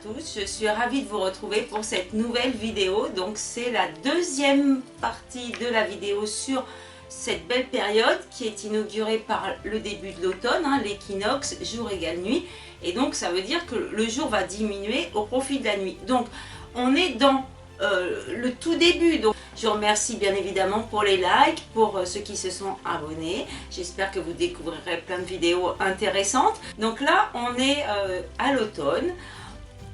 tous, je suis ravie de vous retrouver pour cette nouvelle vidéo. Donc c'est la deuxième partie de la vidéo sur cette belle période qui est inaugurée par le début de l'automne, l'équinoxe, jour égale nuit. Et donc ça veut dire que le jour va diminuer au profit de la nuit. Donc on est dans le tout début. Donc je vous remercie bien évidemment pour les likes, pour ceux qui se sont abonnés. J'espère que vous découvrirez plein de vidéos intéressantes. Donc là on est à l'automne.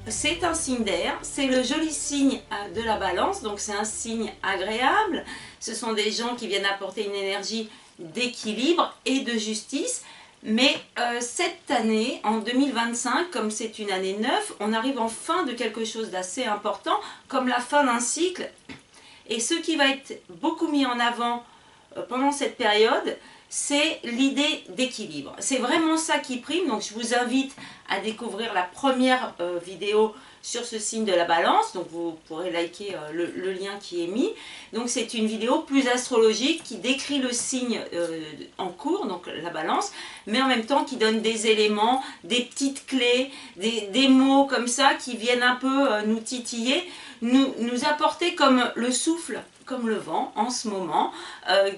C'est un signe d'air, c'est le joli signe de la balance, donc c'est un signe agréable. Ce sont des gens qui viennent apporter une énergie d'équilibre et de justice. Mais cette année, en 2025, comme c'est une année neuve, on arrive en fin de quelque chose d'assez important, comme la fin d'un cycle. Et ce qui va être beaucoup mis en avant pendant cette période, c'est l'idée d'équilibre. C'est vraiment ça qui prime, donc je vous invite à découvrir la première vidéo sur ce signe de la balance, donc vous pourrez liker le lien qui est mis. Donc c'est une vidéo plus astrologique qui décrit le signe en cours, donc la balance, mais en même temps qui donne des éléments, des petites clés, des mots comme ça qui viennent un peu nous titiller, nous apporter comme le souffle, comme le vent en ce moment,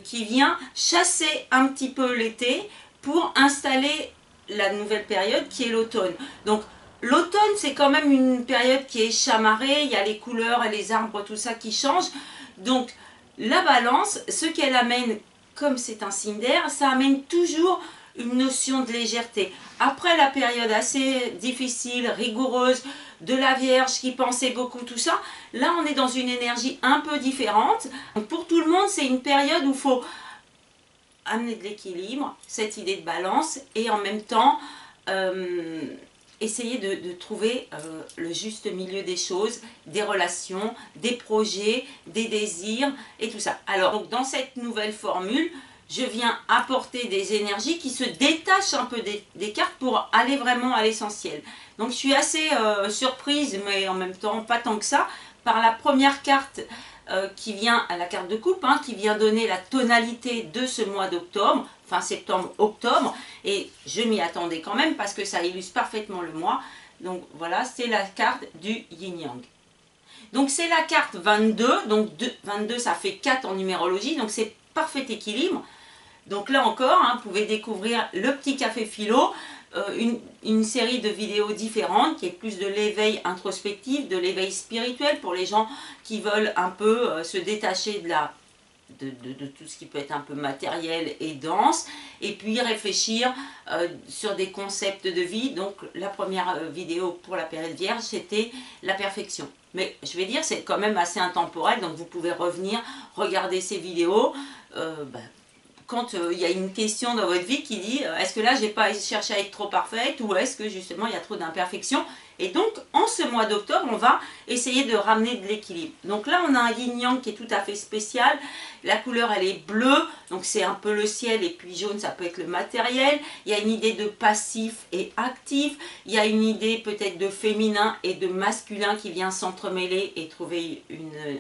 qui vient chasser un petit peu l'été pour installer la nouvelle période qui est l'automne. Donc l'automne, c'est quand même une période qui est chamarrée, il y a les couleurs et les arbres, tout ça qui change. Donc la balance, ce qu'elle amène, comme c'est un signe d'air, ça amène toujours une notion de légèreté. Après la période assez difficile, rigoureuse, de la Vierge qui pensait beaucoup, tout ça, là on est dans une énergie un peu différente. Donc, pour tout le monde, c'est une période où il faut amener de l'équilibre, cette idée de balance, et en même temps essayer de trouver le juste milieu des choses, des relations, des projets, des désirs et tout ça. Alors donc, dans cette nouvelle formule, je viens apporter des énergies qui se détachent un peu des cartes pour aller vraiment à l'essentiel. Donc je suis assez surprise, mais en même temps pas tant que ça, par la première carte qui vient à la carte de coupe, qui vient donner la tonalité de ce mois d'octobre, fin septembre-octobre, et je m'y attendais quand même parce que ça illustre parfaitement le mois. Donc voilà, c'est la carte du yin-yang. Donc c'est la carte 22, donc 22 ça fait 4 en numérologie, donc c'est parfait équilibre. Donc là encore, vous pouvez découvrir le petit café philo, une série de vidéos différentes qui est plus de l'éveil introspectif, de l'éveil spirituel pour les gens qui veulent un peu se détacher de tout ce qui peut être un peu matériel et dense, et puis réfléchir sur des concepts de vie. Donc la première vidéo pour la période vierge, c'était la perfection. Mais je vais dire, c'est quand même assez intemporel, donc vous pouvez revenir, regarder ces vidéos, quand il y a une question dans votre vie qui dit est-ce que là j'ai pas cherché à être trop parfaite, ou est-ce que justement il y a trop d'imperfections. Et donc en ce mois d'octobre on va essayer de ramener de l'équilibre. Donc là on a un yin-yang qui est tout à fait spécial, la couleur elle est bleue, donc c'est un peu le ciel, et puis jaune ça peut être le matériel. Il y a une idée de passif et actif, il y a une idée peut-être de féminin et de masculin qui vient s'entremêler et trouver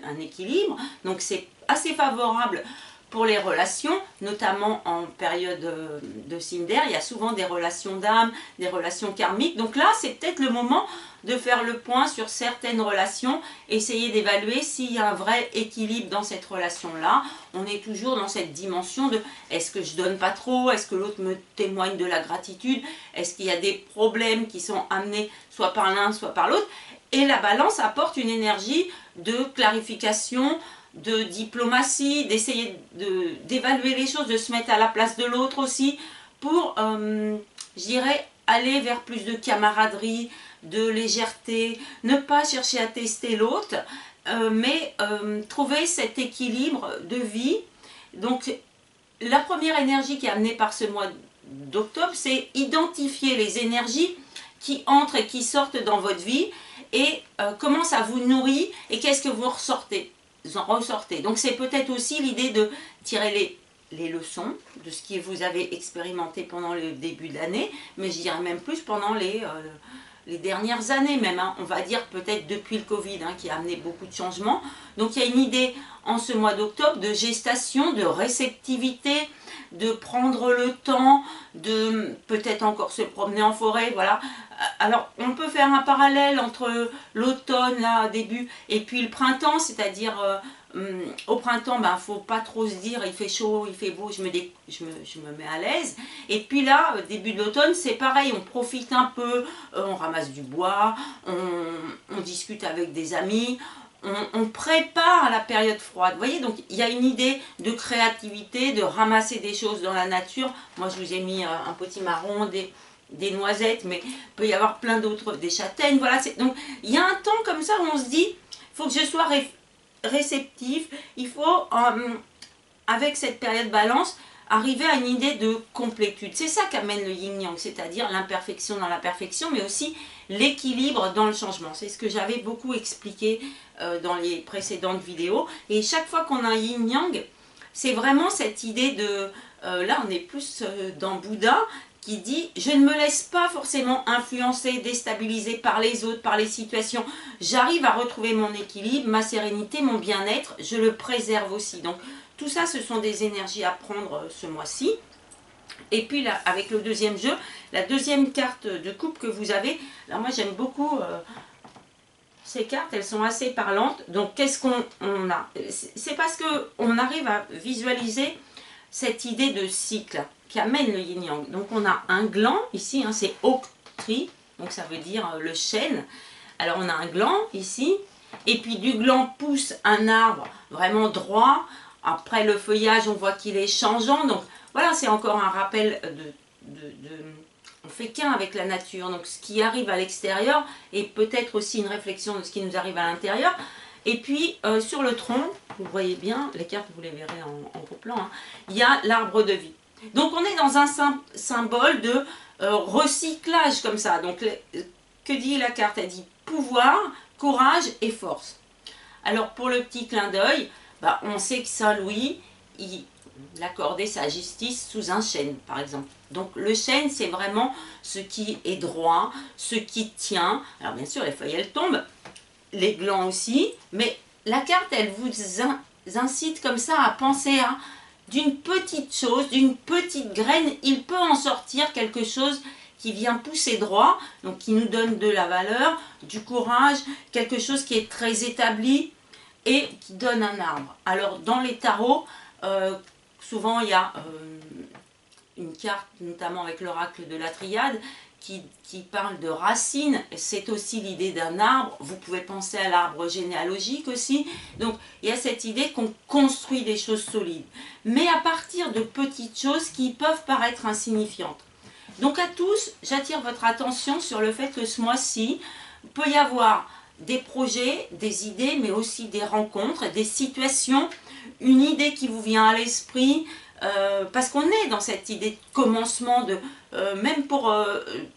un équilibre. Donc c'est assez favorable pour les relations, notamment en période de signe d'air. Il y a souvent des relations d'âme, des relations karmiques. Donc là, c'est peut-être le moment de faire le point sur certaines relations, essayer d'évaluer s'il y a un vrai équilibre dans cette relation-là. On est toujours dans cette dimension de est-ce que je donne pas trop, est-ce que l'autre me témoigne de la gratitude, est-ce qu'il y a des problèmes qui sont amenés soit par l'un, soit par l'autre. Et la balance apporte une énergie de clarification, de diplomatie, d'essayer d'évaluer les choses, de se mettre à la place de l'autre aussi, pour, je dirais, aller vers plus de camaraderie, de légèreté, ne pas chercher à tester l'autre, mais trouver cet équilibre de vie. Donc la première énergie qui est amenée par ce mois d'octobre, c'est identifier les énergies qui entrent et qui sortent dans votre vie, et comment ça vous nourrit, et qu'est-ce que vous ressortez. Donc c'est peut-être aussi l'idée de tirer les leçons de ce que vous avez expérimenté pendant le début de l'année, mais je dirais même plus pendant les dernières années même, hein, on va dire peut-être depuis le Covid, hein, qui a amené beaucoup de changements. Donc il y a une idée en ce mois d'octobre de gestation, de réceptivité, de prendre le temps, de peut-être encore se promener en forêt, voilà. Alors on peut faire un parallèle entre l'automne, là, début, et puis le printemps, c'est-à-dire au printemps, ben, faut pas trop se dire il fait chaud, il fait beau, je me mets à l'aise. Et puis là, début de l'automne, c'est pareil, on profite un peu, on ramasse du bois, on discute avec des amis, on prépare la période froide. Vous voyez, donc il y a une idée de créativité, de ramasser des choses dans la nature. Moi, je vous ai mis un potimarron, des noisettes, mais il peut y avoir plein d'autres, des châtaignes, voilà. Donc il y a un temps comme ça où on se dit, il faut que je sois réceptif, il faut, avec cette période balance, arriver à une idée de complétude. C'est ça qu'amène le yin-yang, c'est-à-dire l'imperfection dans la perfection, mais aussi l'équilibre dans le changement. C'est ce que j'avais beaucoup expliqué dans les précédentes vidéos. Et chaque fois qu'on a un yin-yang, c'est vraiment cette idée de... là, on est plus dans Bouddha, qui dit « Je ne me laisse pas forcément influencer, déstabiliser par les autres, par les situations. J'arrive à retrouver mon équilibre, ma sérénité, mon bien-être. Je le préserve aussi. » Donc, tout ça, ce sont des énergies à prendre ce mois-ci. Et puis, là, avec le deuxième jeu, la deuxième carte de coupe que vous avez, là, moi, j'aime beaucoup ces cartes. Elles sont assez parlantes. Donc, qu'est-ce qu'on a? C'est parce qu'on arrive à visualiser cette idée de cycle qui amène le yin-yang. Donc on a un gland ici, hein, c'est oak tree, donc ça veut dire le chêne. Alors on a un gland ici, et puis du gland pousse un arbre vraiment droit. Après le feuillage, on voit qu'il est changeant. Donc voilà, c'est encore un rappel on fait qu'un avec la nature. Donc ce qui arrive à l'extérieur est peut-être aussi une réflexion de ce qui nous arrive à l'intérieur. Et puis sur le tronc, vous voyez bien, les cartes vous les verrez en gros plan, hein, il y a l'arbre de vie. Donc on est dans un symbole de recyclage comme ça. Donc que dit la carte? Elle dit pouvoir, courage et force. Alors pour le petit clin d'œil, bah, on sait que Saint-Louis, il accordait sa justice sous un chêne par exemple. Donc le chêne, c'est vraiment ce qui est droit, ce qui tient. Alors bien sûr les feuilles elles tombent, les glands aussi, mais la carte elle vous incite comme ça à penser à d'une petite chose, d'une petite graine, il peut en sortir quelque chose qui vient pousser droit, donc qui nous donne de la valeur, du courage, quelque chose qui est très établi et qui donne un arbre. Alors dans les tarots, souvent il y a une carte, notamment avec l'oracle de la triade, qui parle de racines. C'est aussi l'idée d'un arbre. Vous pouvez penser à l'arbre généalogique aussi. Donc il y a cette idée qu'on construit des choses solides, mais à partir de petites choses qui peuvent paraître insignifiantes. Donc à tous, j'attire votre attention sur le fait que ce mois-ci, il peut y avoir des projets, des idées, mais aussi des rencontres, des situations, une idée qui vous vient à l'esprit, parce qu'on est dans cette idée de commencement, même pour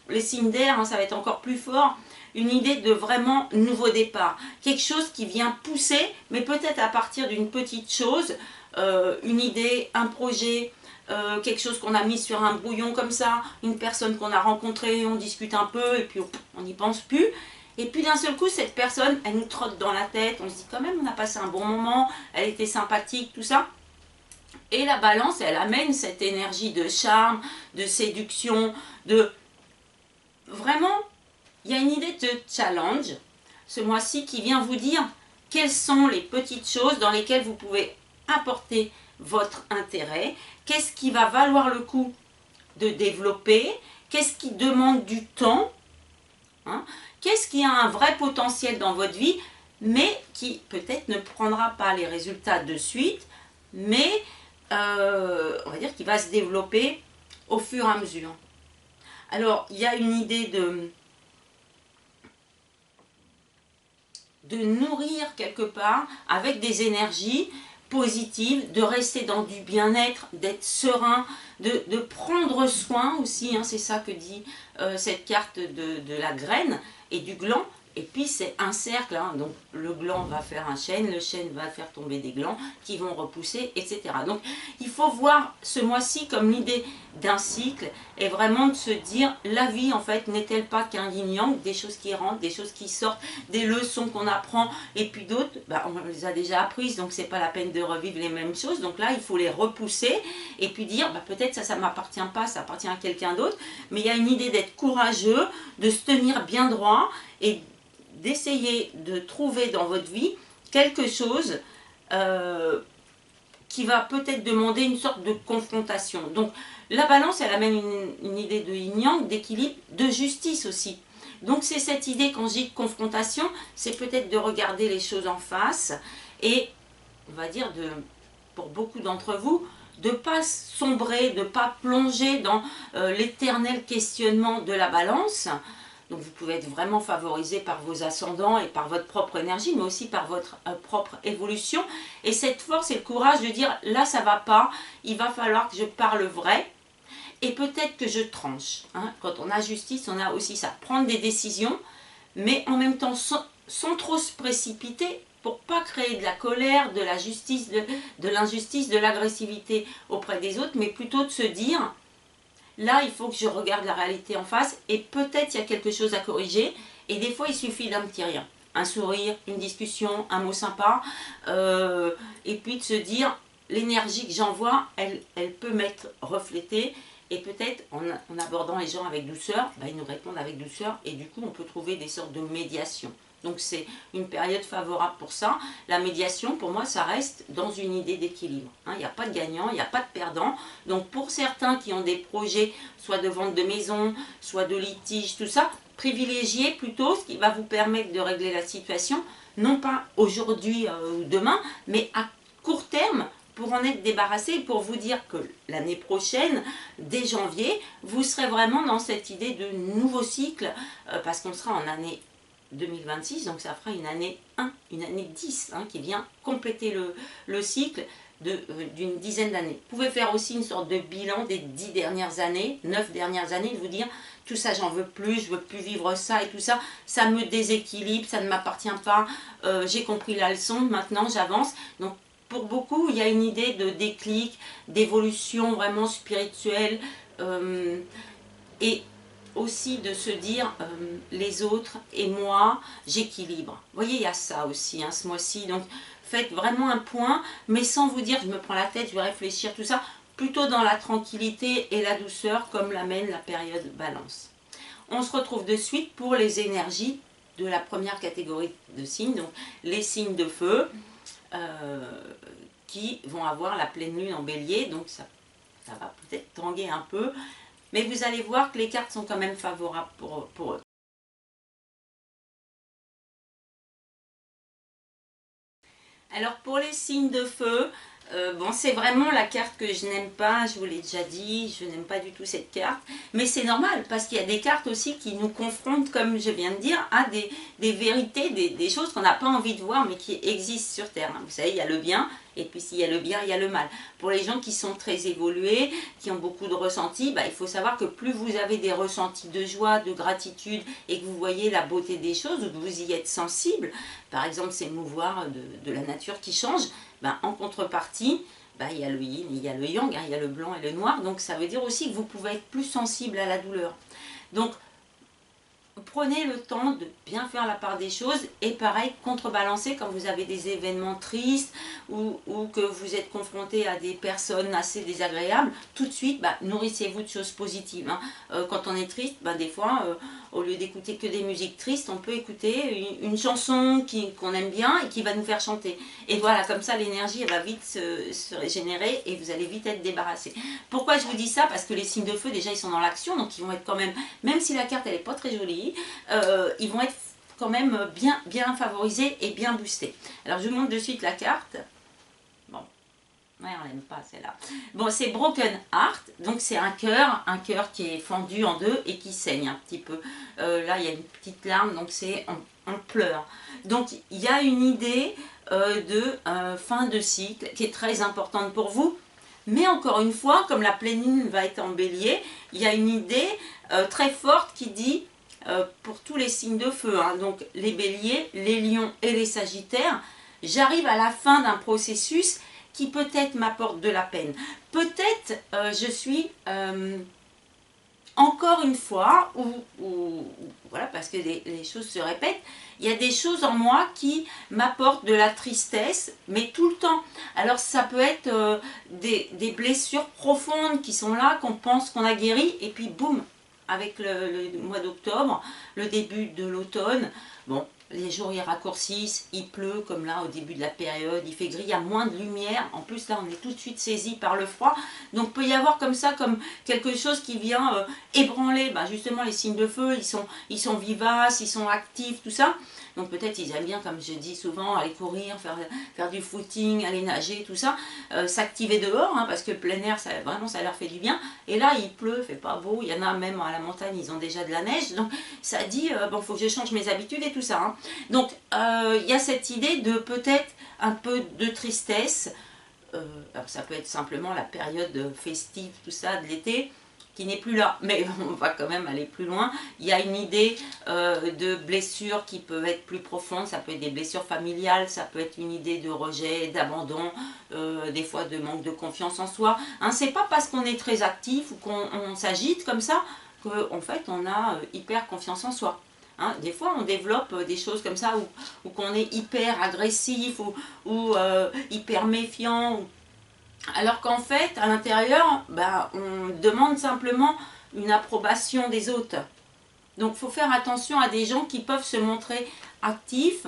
les signes d'air, hein, ça va être encore plus fort, une idée de vraiment nouveau départ, quelque chose qui vient pousser, mais peut-être à partir d'une petite chose, une idée, un projet, quelque chose qu'on a mis sur un brouillon comme ça, une personne qu'on a rencontrée, on discute un peu et puis on n'y pense plus. Et puis d'un seul coup, cette personne, elle nous trotte dans la tête, on se dit quand même, on a passé un bon moment, elle était sympathique, tout ça. Et la balance, elle amène cette énergie de charme, de séduction, de... Vraiment, il y a une idée de challenge, ce mois-ci, qui vient vous dire quelles sont les petites choses dans lesquelles vous pouvez apporter votre intérêt, qu'est-ce qui va valoir le coup de développer, qu'est-ce qui demande du temps, hein, qu'est-ce qui a un vrai potentiel dans votre vie, mais qui peut-être ne prendra pas les résultats de suite, mais on va dire qu'il va se développer au fur et à mesure. Alors, il y a une idée de nourrir quelque part avec des énergies positives, de rester dans du bien-être, d'être serein, de prendre soin aussi, hein, c'est ça que dit cette carte de la graine et du gland. Et puis c'est un cercle, hein, donc le gland va faire un chêne, le chêne va faire tomber des glands qui vont repousser, etc. Donc il faut voir ce mois-ci comme l'idée d'un cycle et vraiment de se dire la vie en fait n'est-elle pas qu'un yin-yang, des choses qui rentrent, des choses qui sortent, des leçons qu'on apprend et puis d'autres, bah, on les a déjà apprises donc c'est pas la peine de revivre les mêmes choses. Donc là il faut les repousser et puis dire bah, peut-être ça ne m'appartient pas, ça appartient à quelqu'un d'autre, mais il y a une idée d'être courageux, de se tenir bien droit et d'essayer de trouver dans votre vie quelque chose qui va peut-être demander une sorte de confrontation. Donc la balance, elle amène une idée de yin-yang, d'équilibre, de justice aussi. Donc c'est cette idée, quand je dis de confrontation, c'est peut-être de regarder les choses en face et, on va dire, pour beaucoup d'entre vous, de ne pas sombrer, de ne pas plonger dans l'éternel questionnement de la balance. Donc vous pouvez être vraiment favorisé par vos ascendants et par votre propre énergie, mais aussi par votre propre évolution. Et cette force et le courage de dire, là ça va pas, il va falloir que je parle vrai. Et peut-être que je tranche. Hein. Quand on a justice, on a aussi ça. Prendre des décisions, mais en même temps sans trop se précipiter pour pas créer de la colère, de la justice, de l'injustice, de l'agressivité auprès des autres, mais plutôt de se dire... Là, il faut que je regarde la réalité en face et peut-être il y a quelque chose à corriger. Et des fois, il suffit d'un petit rien. Un sourire, une discussion, un mot sympa. Et puis de se dire, l'énergie que j'envoie, elle peut m'être reflétée. Et peut-être en abordant les gens avec douceur, bah, ils nous répondent avec douceur. Et du coup, on peut trouver des sortes de médiation. Donc c'est une période favorable pour ça. La médiation, pour moi, ça reste dans une idée d'équilibre. Hein, il n'y a pas de gagnant, il n'y a pas de perdant. Donc pour certains qui ont des projets, soit de vente de maison, soit de litige, tout ça, privilégiez plutôt ce qui va vous permettre de régler la situation, non pas aujourd'hui ou demain, mais à court terme, pour en être débarrassé et pour vous dire que l'année prochaine, dès janvier, vous serez vraiment dans cette idée de nouveau cycle, parce qu'on sera en année 2026, donc ça fera une année 1, une année 10 hein, qui vient compléter le cycle d'une dizaine d'années. Vous pouvez faire aussi une sorte de bilan des 10 dernières années, 9 dernières années, de vous dire tout ça j'en veux plus, je veux plus vivre ça et tout ça, ça me déséquilibre, ça ne m'appartient pas, j'ai compris la leçon, maintenant j'avance. Donc pour beaucoup, il y a une idée de déclic, d'évolution vraiment spirituelle et aussi de se dire les autres et moi, j'équilibre. Vous voyez, il y a ça aussi hein, ce mois-ci. Donc faites vraiment un point, mais sans vous dire je me prends la tête, je vais réfléchir, tout ça. Plutôt dans la tranquillité et la douceur comme l'amène la période balance. On se retrouve de suite pour les énergies de la première catégorie de signes, donc les signes de feu qui vont avoir la pleine lune en bélier, donc ça va peut-être tanguer un peu. Mais vous allez voir que les cartes sont quand même favorables pour eux. Alors pour les signes de feu, bon c'est vraiment la carte que je n'aime pas, je vous l'ai déjà dit, je n'aime pas du tout cette carte. Mais c'est normal parce qu'il y a des cartes aussi qui nous confrontent, comme je viens de dire, à des vérités, des choses qu'on n'a pas envie de voir mais qui existent sur Terre. Vous savez, il y a le bien. Et puis s'il y a le bien, il y a le mal. Pour les gens qui sont très évolués, qui ont beaucoup de ressentis, bah, il faut savoir que plus vous avez des ressentis de joie, de gratitude, et que vous voyez la beauté des choses, ou que vous y êtes sensible, par exemple s'émouvoir de la nature qui change, bah, en contrepartie, bah, il y a le yin, il y a le yang, hein, il y a le blanc et le noir, donc ça veut dire aussi que vous pouvez être plus sensible à la douleur. Donc prenez le temps de bien faire la part des choses et pareil, contrebalancer quand vous avez des événements tristes ou que vous êtes confronté à des personnes assez désagréables, tout de suite, bah, nourrissez-vous de choses positives. Hein. Quand on est triste, bah, des fois, au lieu d'écouter que des musiques tristes, on peut écouter une chanson qu'on aime bien et qui va nous faire chanter. Et voilà, comme ça, l'énergie elle va vite se régénérer et vous allez vite être débarrassé. Pourquoi je vous dis ça? Parce que les signes de feu, déjà, ils sont dans l'action, donc ils vont être quand même si la carte elle n'est pas très jolie, ils vont être quand même bien favorisés et bien boostés. Alors je vous montre de suite la carte. Bon, ouais, on l'aime pas celle-là. Bon, c'est Broken Heart, donc c'est un cœur qui est fendu en deux et qui saigne un petit peu. Là, il y a une petite larme, donc c'est on pleure. Donc il y a une idée de fin de cycle qui est très importante pour vous. Mais encore une fois, comme la pleine lune va être en bélier, il y a une idée très forte qui dit pour tous les signes de feu, hein, donc les béliers, les lions et les sagittaires. J'arrive à la fin d'un processus qui peut-être m'apporte de la peine. Peut-être je suis encore une fois, voilà, parce que les choses se répètent, il y a des choses en moi qui m'apportent de la tristesse, mais tout le temps. Alors ça peut être des blessures profondes qui sont là, qu'on pense qu'on a guéri, et puis boum, avec le mois d'octobre, le début de l'automne, bon, les jours ils raccourcissent, il pleut comme là au début de la période, il fait gris, il y a moins de lumière, en plus là on est tout de suite saisi par le froid, donc peut y avoir comme ça, comme quelque chose qui vient ébranler, justement les signes de feu, ils sont vivaces, ils sont actifs, tout ça, donc peut-être ils aiment bien, comme je dis souvent, aller courir, faire du footing, aller nager, tout ça, s'activer dehors, hein, parce que le plein air, vraiment ça leur fait du bien, et là il pleut, il fait pas beau, il y en a même à la montagne, ils ont déjà de la neige, donc ça dit, bon, faut que je change mes habitudes et tout ça, hein. Donc il y a cette idée de peut-être un peu de tristesse, alors ça peut être simplement la période festive, tout ça, de l'été, qui n'est plus là, mais on va quand même aller plus loin. Il y a une idée de blessures qui peuvent être plus profondes, ça peut être des blessures familiales, ça peut être une idée de rejet, d'abandon, des fois de manque de confiance en soi. Hein, c'est pas parce qu'on est très actif ou qu'on s'agite comme ça qu'en fait on a hyper confiance en soi. Hein, des fois on développe des choses comme ça où qu'on est hyper agressif ou hyper méfiant, alors qu'en fait, à l'intérieur, on demande simplement une approbation des autres. Donc il faut faire attention à des gens qui peuvent se montrer actifs,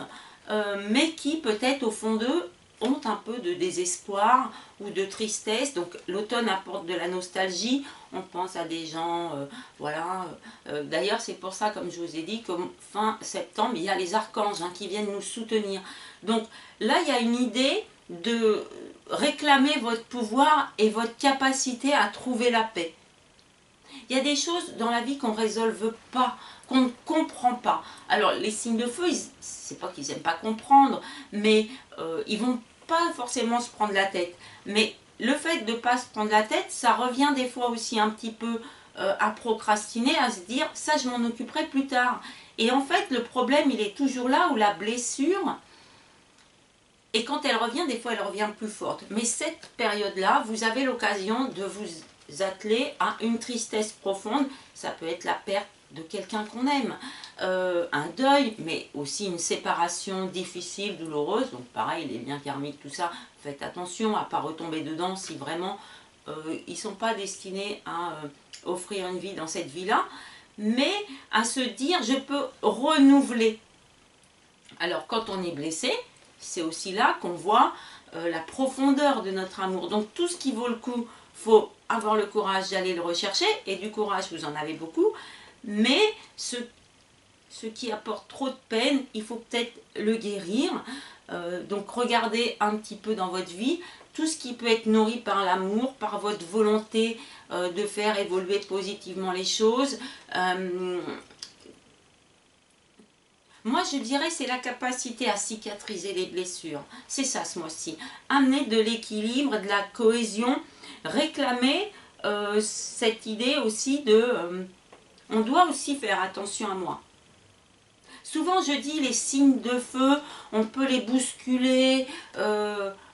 mais qui peut-être au fond d'eux ont un peu de désespoir ou de tristesse. Donc l'automne apporte de la nostalgie, on pense à des gens, voilà. D'ailleurs c'est pour ça, comme je vous ai dit, que fin septembre, il y a les archanges qui viennent nous soutenir. Donc là, il y a une idée de réclamer votre pouvoir et votre capacité à trouver la paix. Il y a des choses dans la vie qu'on ne résolve pas, qu'on ne comprend pas. Alors les signes de feu, c'est pas qu'ils n'aiment pas comprendre, mais ils vont pas forcément se prendre la tête. Mais le fait de ne pas se prendre la tête, ça revient des fois aussi un petit peu à procrastiner, à se dire ça je m'en occuperai plus tard. Et en fait le problème il est toujours là où la blessure, et quand elle revient, des fois elle revient plus forte. Mais cette période-là, vous avez l'occasion de vous atteler à une tristesse profonde. Ça peut être la perte de quelqu'un qu'on aime, un deuil, mais aussi une séparation difficile, douloureuse. Donc pareil, les liens karmiques, tout ça, faites attention à ne pas retomber dedans si vraiment ils ne sont pas destinés à offrir une vie dans cette vie-là. Mais à se dire, je peux renouveler. Alors quand on est blessé, c'est aussi là qu'on voit la profondeur de notre amour. Donc tout ce qui vaut le coup, il faut avoir le courage d'aller le rechercher, et du courage vous en avez beaucoup, mais ce qui apporte trop de peine, il faut peut-être le guérir. Donc regardez un petit peu dans votre vie, tout ce qui peut être nourri par l'amour, par votre volonté de faire évoluer positivement les choses. Moi, je dirais c'est la capacité à cicatriser les blessures. C'est ça ce mois-ci. Amener de l'équilibre, de la cohésion, réclamer cette idée aussi de... on doit aussi faire attention à moi. Souvent, je dis les signes de feu, on peut les bousculer,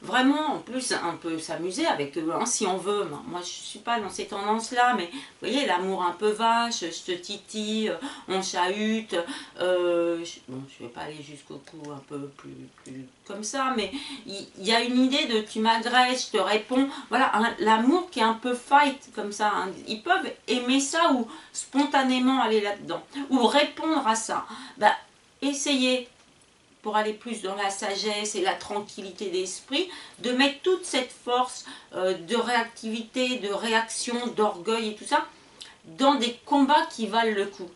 vraiment, en plus, on peut s'amuser avec eux, si on veut. Moi, je ne suis pas dans ces tendances-là, mais vous voyez, l'amour un peu vache, je te titille, on chahute. Bon, je ne vais pas aller jusqu'au coup un peu plus comme ça, mais il y a une idée de tu m'agresses, je te réponds. Voilà, l'amour qui est un peu fight, comme ça. Hein. Ils peuvent aimer ça ou spontanément aller là-dedans, ou répondre à ça. Essayez, pour aller plus dans la sagesse et la tranquillité d'esprit, de mettre toute cette force de réactivité, de réaction, d'orgueil et tout ça, dans des combats qui valent le coup.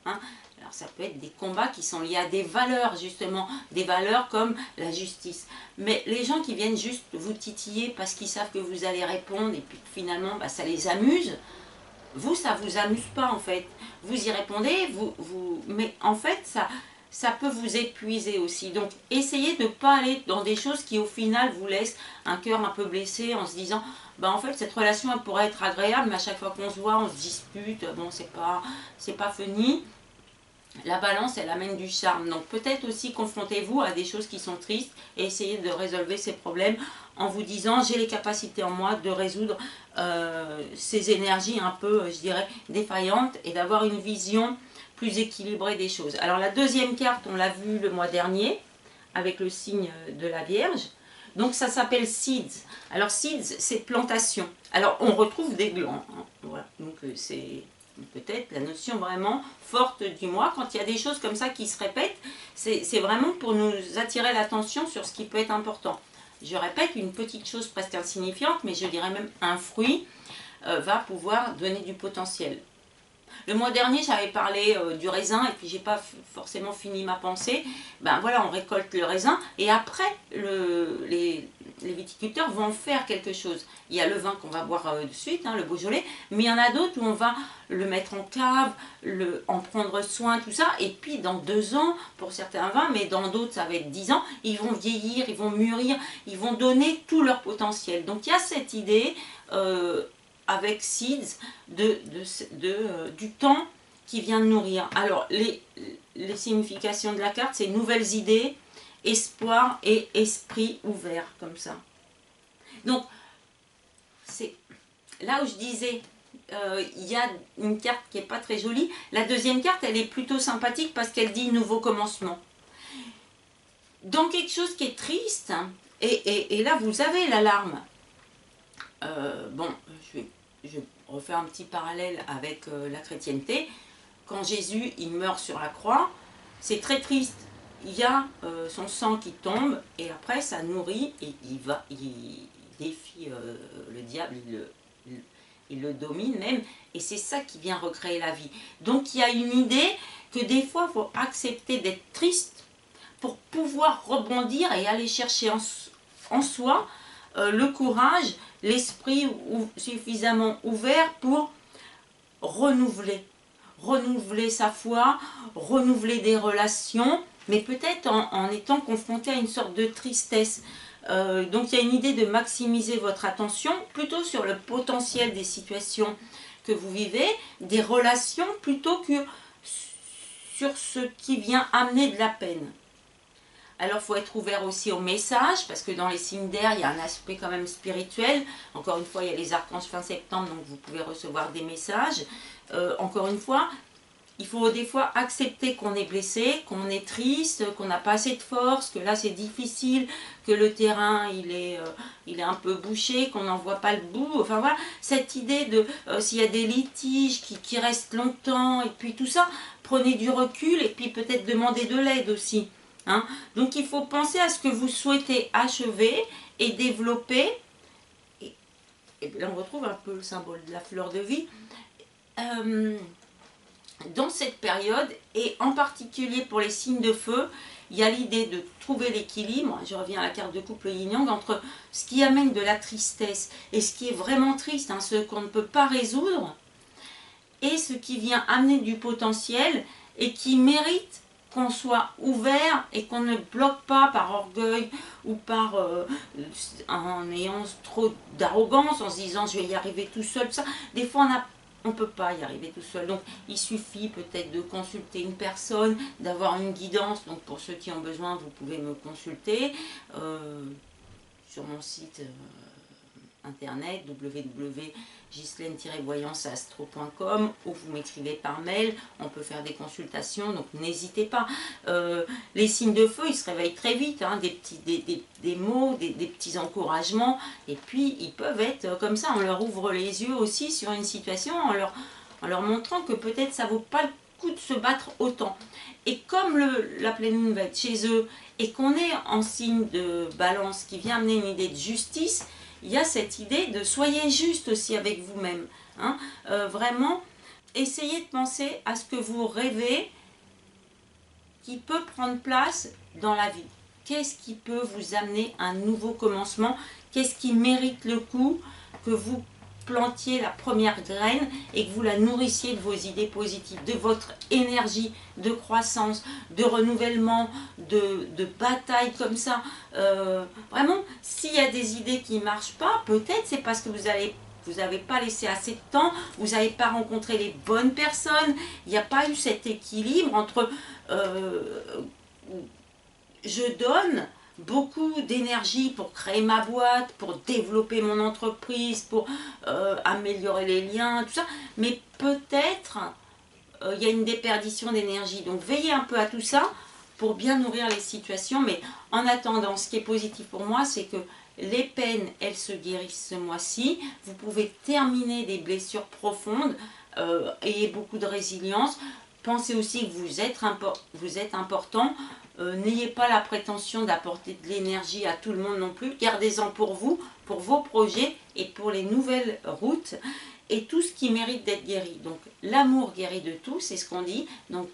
Hein? Alors ça peut être des combats qui sont liés à des valeurs, justement, des valeurs comme la justice. Mais les gens qui viennent juste vous titiller parce qu'ils savent que vous allez répondre et puis finalement ça les amuse, vous, ça ne vous amuse pas en fait. Vous y répondez, mais en fait, ça peut vous épuiser aussi. Donc, essayez de ne pas aller dans des choses qui, au final, vous laissent un cœur un peu blessé en se disant, en fait, cette relation, elle pourrait être agréable, mais à chaque fois qu'on se voit, on se dispute, bon, c'est pas funny. La balance, elle amène du charme. Donc peut-être aussi confrontez-vous à des choses qui sont tristes et essayez de résolver ces problèmes en vous disant j'ai les capacités en moi de résoudre ces énergies un peu, je dirais, défaillantes et d'avoir une vision plus équilibrée des choses. Alors la deuxième carte, on l'a vu le mois dernier avec le signe de la Vierge. Donc ça s'appelle Seeds. Alors Seeds, c'est plantation. Alors on retrouve des glands. Hein. Voilà. Donc c'est peut-être la notion vraiment forte du mois. Quand il y a des choses comme ça qui se répètent, c'est vraiment pour nous attirer l'attention sur ce qui peut être important. Je répète, une petite chose presque insignifiante, mais je dirais même un fruit, va pouvoir donner du potentiel. Le mois dernier, j'avais parlé du raisin et puis j'ai pas forcément fini ma pensée. Ben voilà, on récolte le raisin et après, les viticulteurs vont en faire quelque chose. Il y a le vin qu'on va boire de suite, hein, le Beaujolais, mais il y en a d'autres où on va le mettre en cave, en prendre soin, tout ça. Et puis dans 2 ans, pour certains vins, mais dans d'autres, ça va être 10 ans, ils vont vieillir, ils vont mûrir, ils vont donner tout leur potentiel. Donc il y a cette idée avec Seeds du temps qui vient de nourrir. Alors les significations de la carte, c'est nouvelles idées, espoir et esprit ouvert, comme ça. Donc c'est là où je disais il y a une carte qui n'est pas très jolie. La deuxième carte, elle est plutôt sympathique parce qu'elle dit nouveau commencement. Dans quelque chose qui est triste, et là vous avez l'alarme. Bon, je refais un petit parallèle avec la chrétienté. Quand Jésus il meurt sur la croix, c'est très triste. Il y a son sang qui tombe et après ça nourrit et il défie le diable, il le domine même, et c'est ça qui vient recréer la vie. Donc il y a une idée que des fois il faut accepter d'être triste pour pouvoir rebondir et aller chercher en soi le courage, l'esprit suffisamment ouvert pour renouveler sa foi, renouveler des relations, mais peut-être en étant confronté à une sorte de tristesse. Donc il y a une idée de maximiser votre attention plutôt sur le potentiel des situations que vous vivez, des relations, plutôt que sur ce qui vient amener de la peine. Alors, il faut être ouvert aussi au message, parce que dans les signes d'air, il y a un aspect quand même spirituel. Encore une fois, il y a les archanges fin septembre, donc vous pouvez recevoir des messages. Encore une fois, il faut des fois accepter qu'on est blessé, qu'on est triste, qu'on n'a pas assez de force, que là c'est difficile, que le terrain il est un peu bouché, qu'on n'en voit pas le bout. Enfin voilà, cette idée de s'il y a des litiges qui restent longtemps, et puis tout ça, prenez du recul et puis peut-être demandez de l'aide aussi. Hein. Donc il faut penser à ce que vous souhaitez achever et développer. Et là on retrouve un peu le symbole de la fleur de vie. Dans cette période, et en particulier pour les signes de feu, il y a l'idée de trouver l'équilibre, je reviens à la carte de couple yin-yang, entre ce qui amène de la tristesse et ce qui est vraiment triste, hein, ce qu'on ne peut pas résoudre, et ce qui vient amener du potentiel et qui mérite qu'on soit ouvert et qu'on ne bloque pas par orgueil ou par en ayant trop d'arrogance, en se disant je vais y arriver tout seul. Ça. Des fois on ne peut pas y arriver tout seul. Donc il suffit peut-être de consulter une personne, d'avoir une guidance. Donc pour ceux qui ont besoin, vous pouvez me consulter sur mon site internet www.ghislaine-voyanceastro.com, ou vous m'écrivez par mail, on peut faire des consultations, donc n'hésitez pas. Les signes de feu, ils se réveillent très vite, hein, des mots, des petits encouragements, et puis ils peuvent être comme ça, on leur ouvre les yeux aussi sur une situation, en leur montrant que peut-être ça vaut pas le coup de se battre autant. Et comme la pleine lune va être chez eux, et qu'on est en signe de balance qui vient amener une idée de justice, il y a cette idée de soyez juste aussi avec vous-même. Hein, vraiment, essayez de penser à ce que vous rêvez qui peut prendre place dans la vie. Qu'est-ce qui peut vous amener un nouveau commencement? Qu'est-ce qui mérite le coup que vous plantiez la première graine et que vous la nourrissiez de vos idées positives, de votre énergie de croissance, de renouvellement, de bataille comme ça. Vraiment, s'il y a des idées qui ne marchent pas, peut-être c'est parce que vous avez vous n'avez pas laissé assez de temps, vous n'avez pas rencontré les bonnes personnes, il n'y a pas eu cet équilibre entre je donne beaucoup d'énergie pour créer ma boîte, pour développer mon entreprise, pour améliorer les liens, tout ça, mais peut-être il y a une déperdition d'énergie. Donc veillez un peu à tout ça pour bien nourrir les situations, mais en attendant, ce qui est positif pour moi, c'est que les peines, elles se guérissent ce mois-ci. Vous pouvez terminer des blessures profondes, ayez beaucoup de résilience. Pensez aussi que vous êtes important. N'ayez pas la prétention d'apporter de l'énergie à tout le monde non plus. Gardez-en pour vous, pour vos projets et pour les nouvelles routes et tout ce qui mérite d'être guéri. Donc l'amour guérit de tout, c'est ce qu'on dit. Donc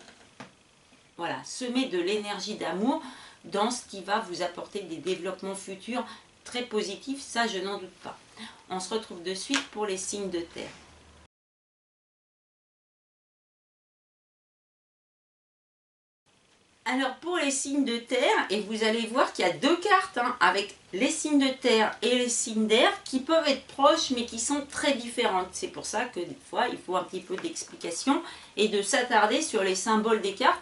voilà, semez de l'énergie d'amour dans ce qui va vous apporter des développements futurs très positifs, ça je n'en doute pas. On se retrouve de suite pour les signes de terre. Alors pour les signes de terre, et vous allez voir qu'il y a deux cartes avec les signes de terre et les signes d'air qui peuvent être proches mais qui sont très différentes. C'est pour ça que des fois il faut un petit peu d'explication et de s'attarder sur les symboles des cartes,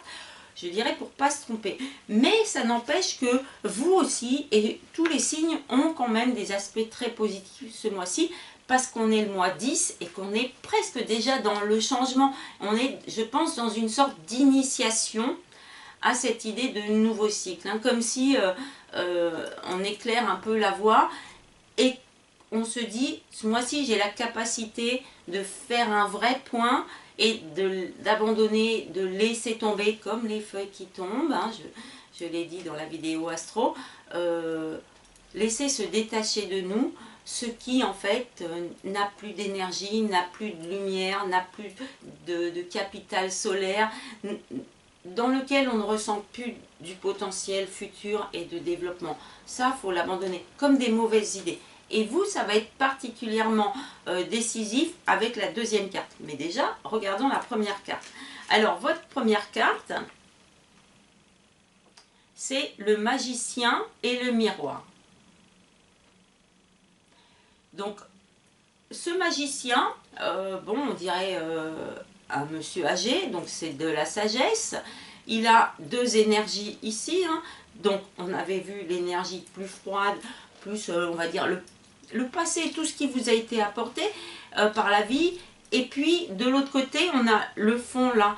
je dirais pour ne pas se tromper. Mais ça n'empêche que vous aussi et tous les signes ont quand même des aspects très positifs ce mois-ci parce qu'on est le mois 10 et qu'on est presque déjà dans le changement. On est, je pense, dans une sorte d'initiation à cette idée de nouveau cycle, comme si on éclaire un peu la voie et on se dit, ce mois-ci j'ai la capacité de faire un vrai point et d'abandonner, de laisser tomber comme les feuilles qui tombent, je l'ai dit dans la vidéo astro, laisser se détacher de nous ce qui en fait n'a plus d'énergie, n'a plus de lumière, n'a plus de capital solaire, dans lequel on ne ressent plus du potentiel futur et de développement. Ça, il faut l'abandonner, comme des mauvaises idées. Et vous, ça va être particulièrement décisif avec la deuxième carte. Mais déjà, regardons la première carte. Alors, votre première carte, c'est le magicien et le miroir. Donc, ce magicien, bon, on dirait un monsieur âgé, donc c'est de la sagesse. Il a deux énergies ici, donc on avait vu l'énergie plus froide, plus on va dire le passé, tout ce qui vous a été apporté par la vie. Et puis de l'autre côté, on a le fond là,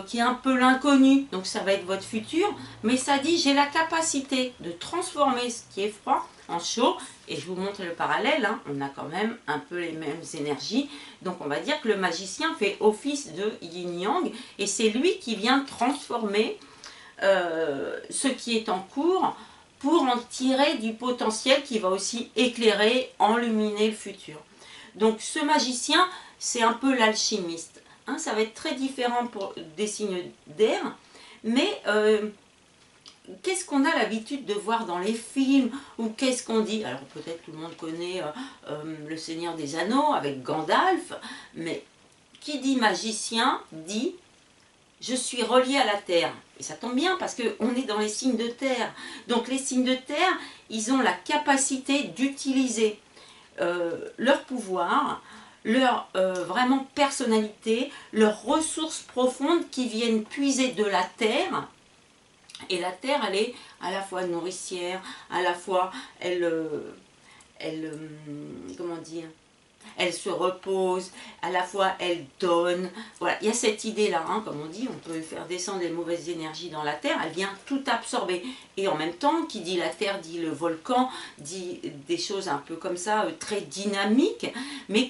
qui est un peu l'inconnu, donc ça va être votre futur. Mais ça dit, j'ai la capacité de transformer ce qui est froid en chaud. Et je vous montre le parallèle, on a quand même un peu les mêmes énergies. Donc on va dire que le magicien fait office de yin-yang. Et c'est lui qui vient transformer ce qui est en cours pour en tirer du potentiel qui va aussi éclairer, enluminer le futur. Donc ce magicien, c'est un peu l'alchimiste. Ça va être très différent pour des signes d'air, mais qu'est-ce qu'on a l'habitude de voir dans les films, ou qu'est-ce qu'on dit? Alors peut-être tout le monde connaît le Seigneur des Anneaux avec Gandalf, mais qui dit magicien dit je suis relié à la terre. Et ça tombe bien parce qu'on est dans les signes de terre. Donc les signes de terre, ils ont la capacité d'utiliser leur pouvoir, leur vraiment personnalité, leurs ressources profondes qui viennent puiser de la terre. Et la terre, elle est à la fois nourricière, à la fois comment dire, elle se repose, à la fois elle donne. Voilà, il y a cette idée-là, comme on dit, on peut faire descendre les mauvaises énergies dans la terre, elle vient tout absorber. Et en même temps, qui dit la terre, dit le volcan, dit des choses un peu comme ça, très dynamiques, mais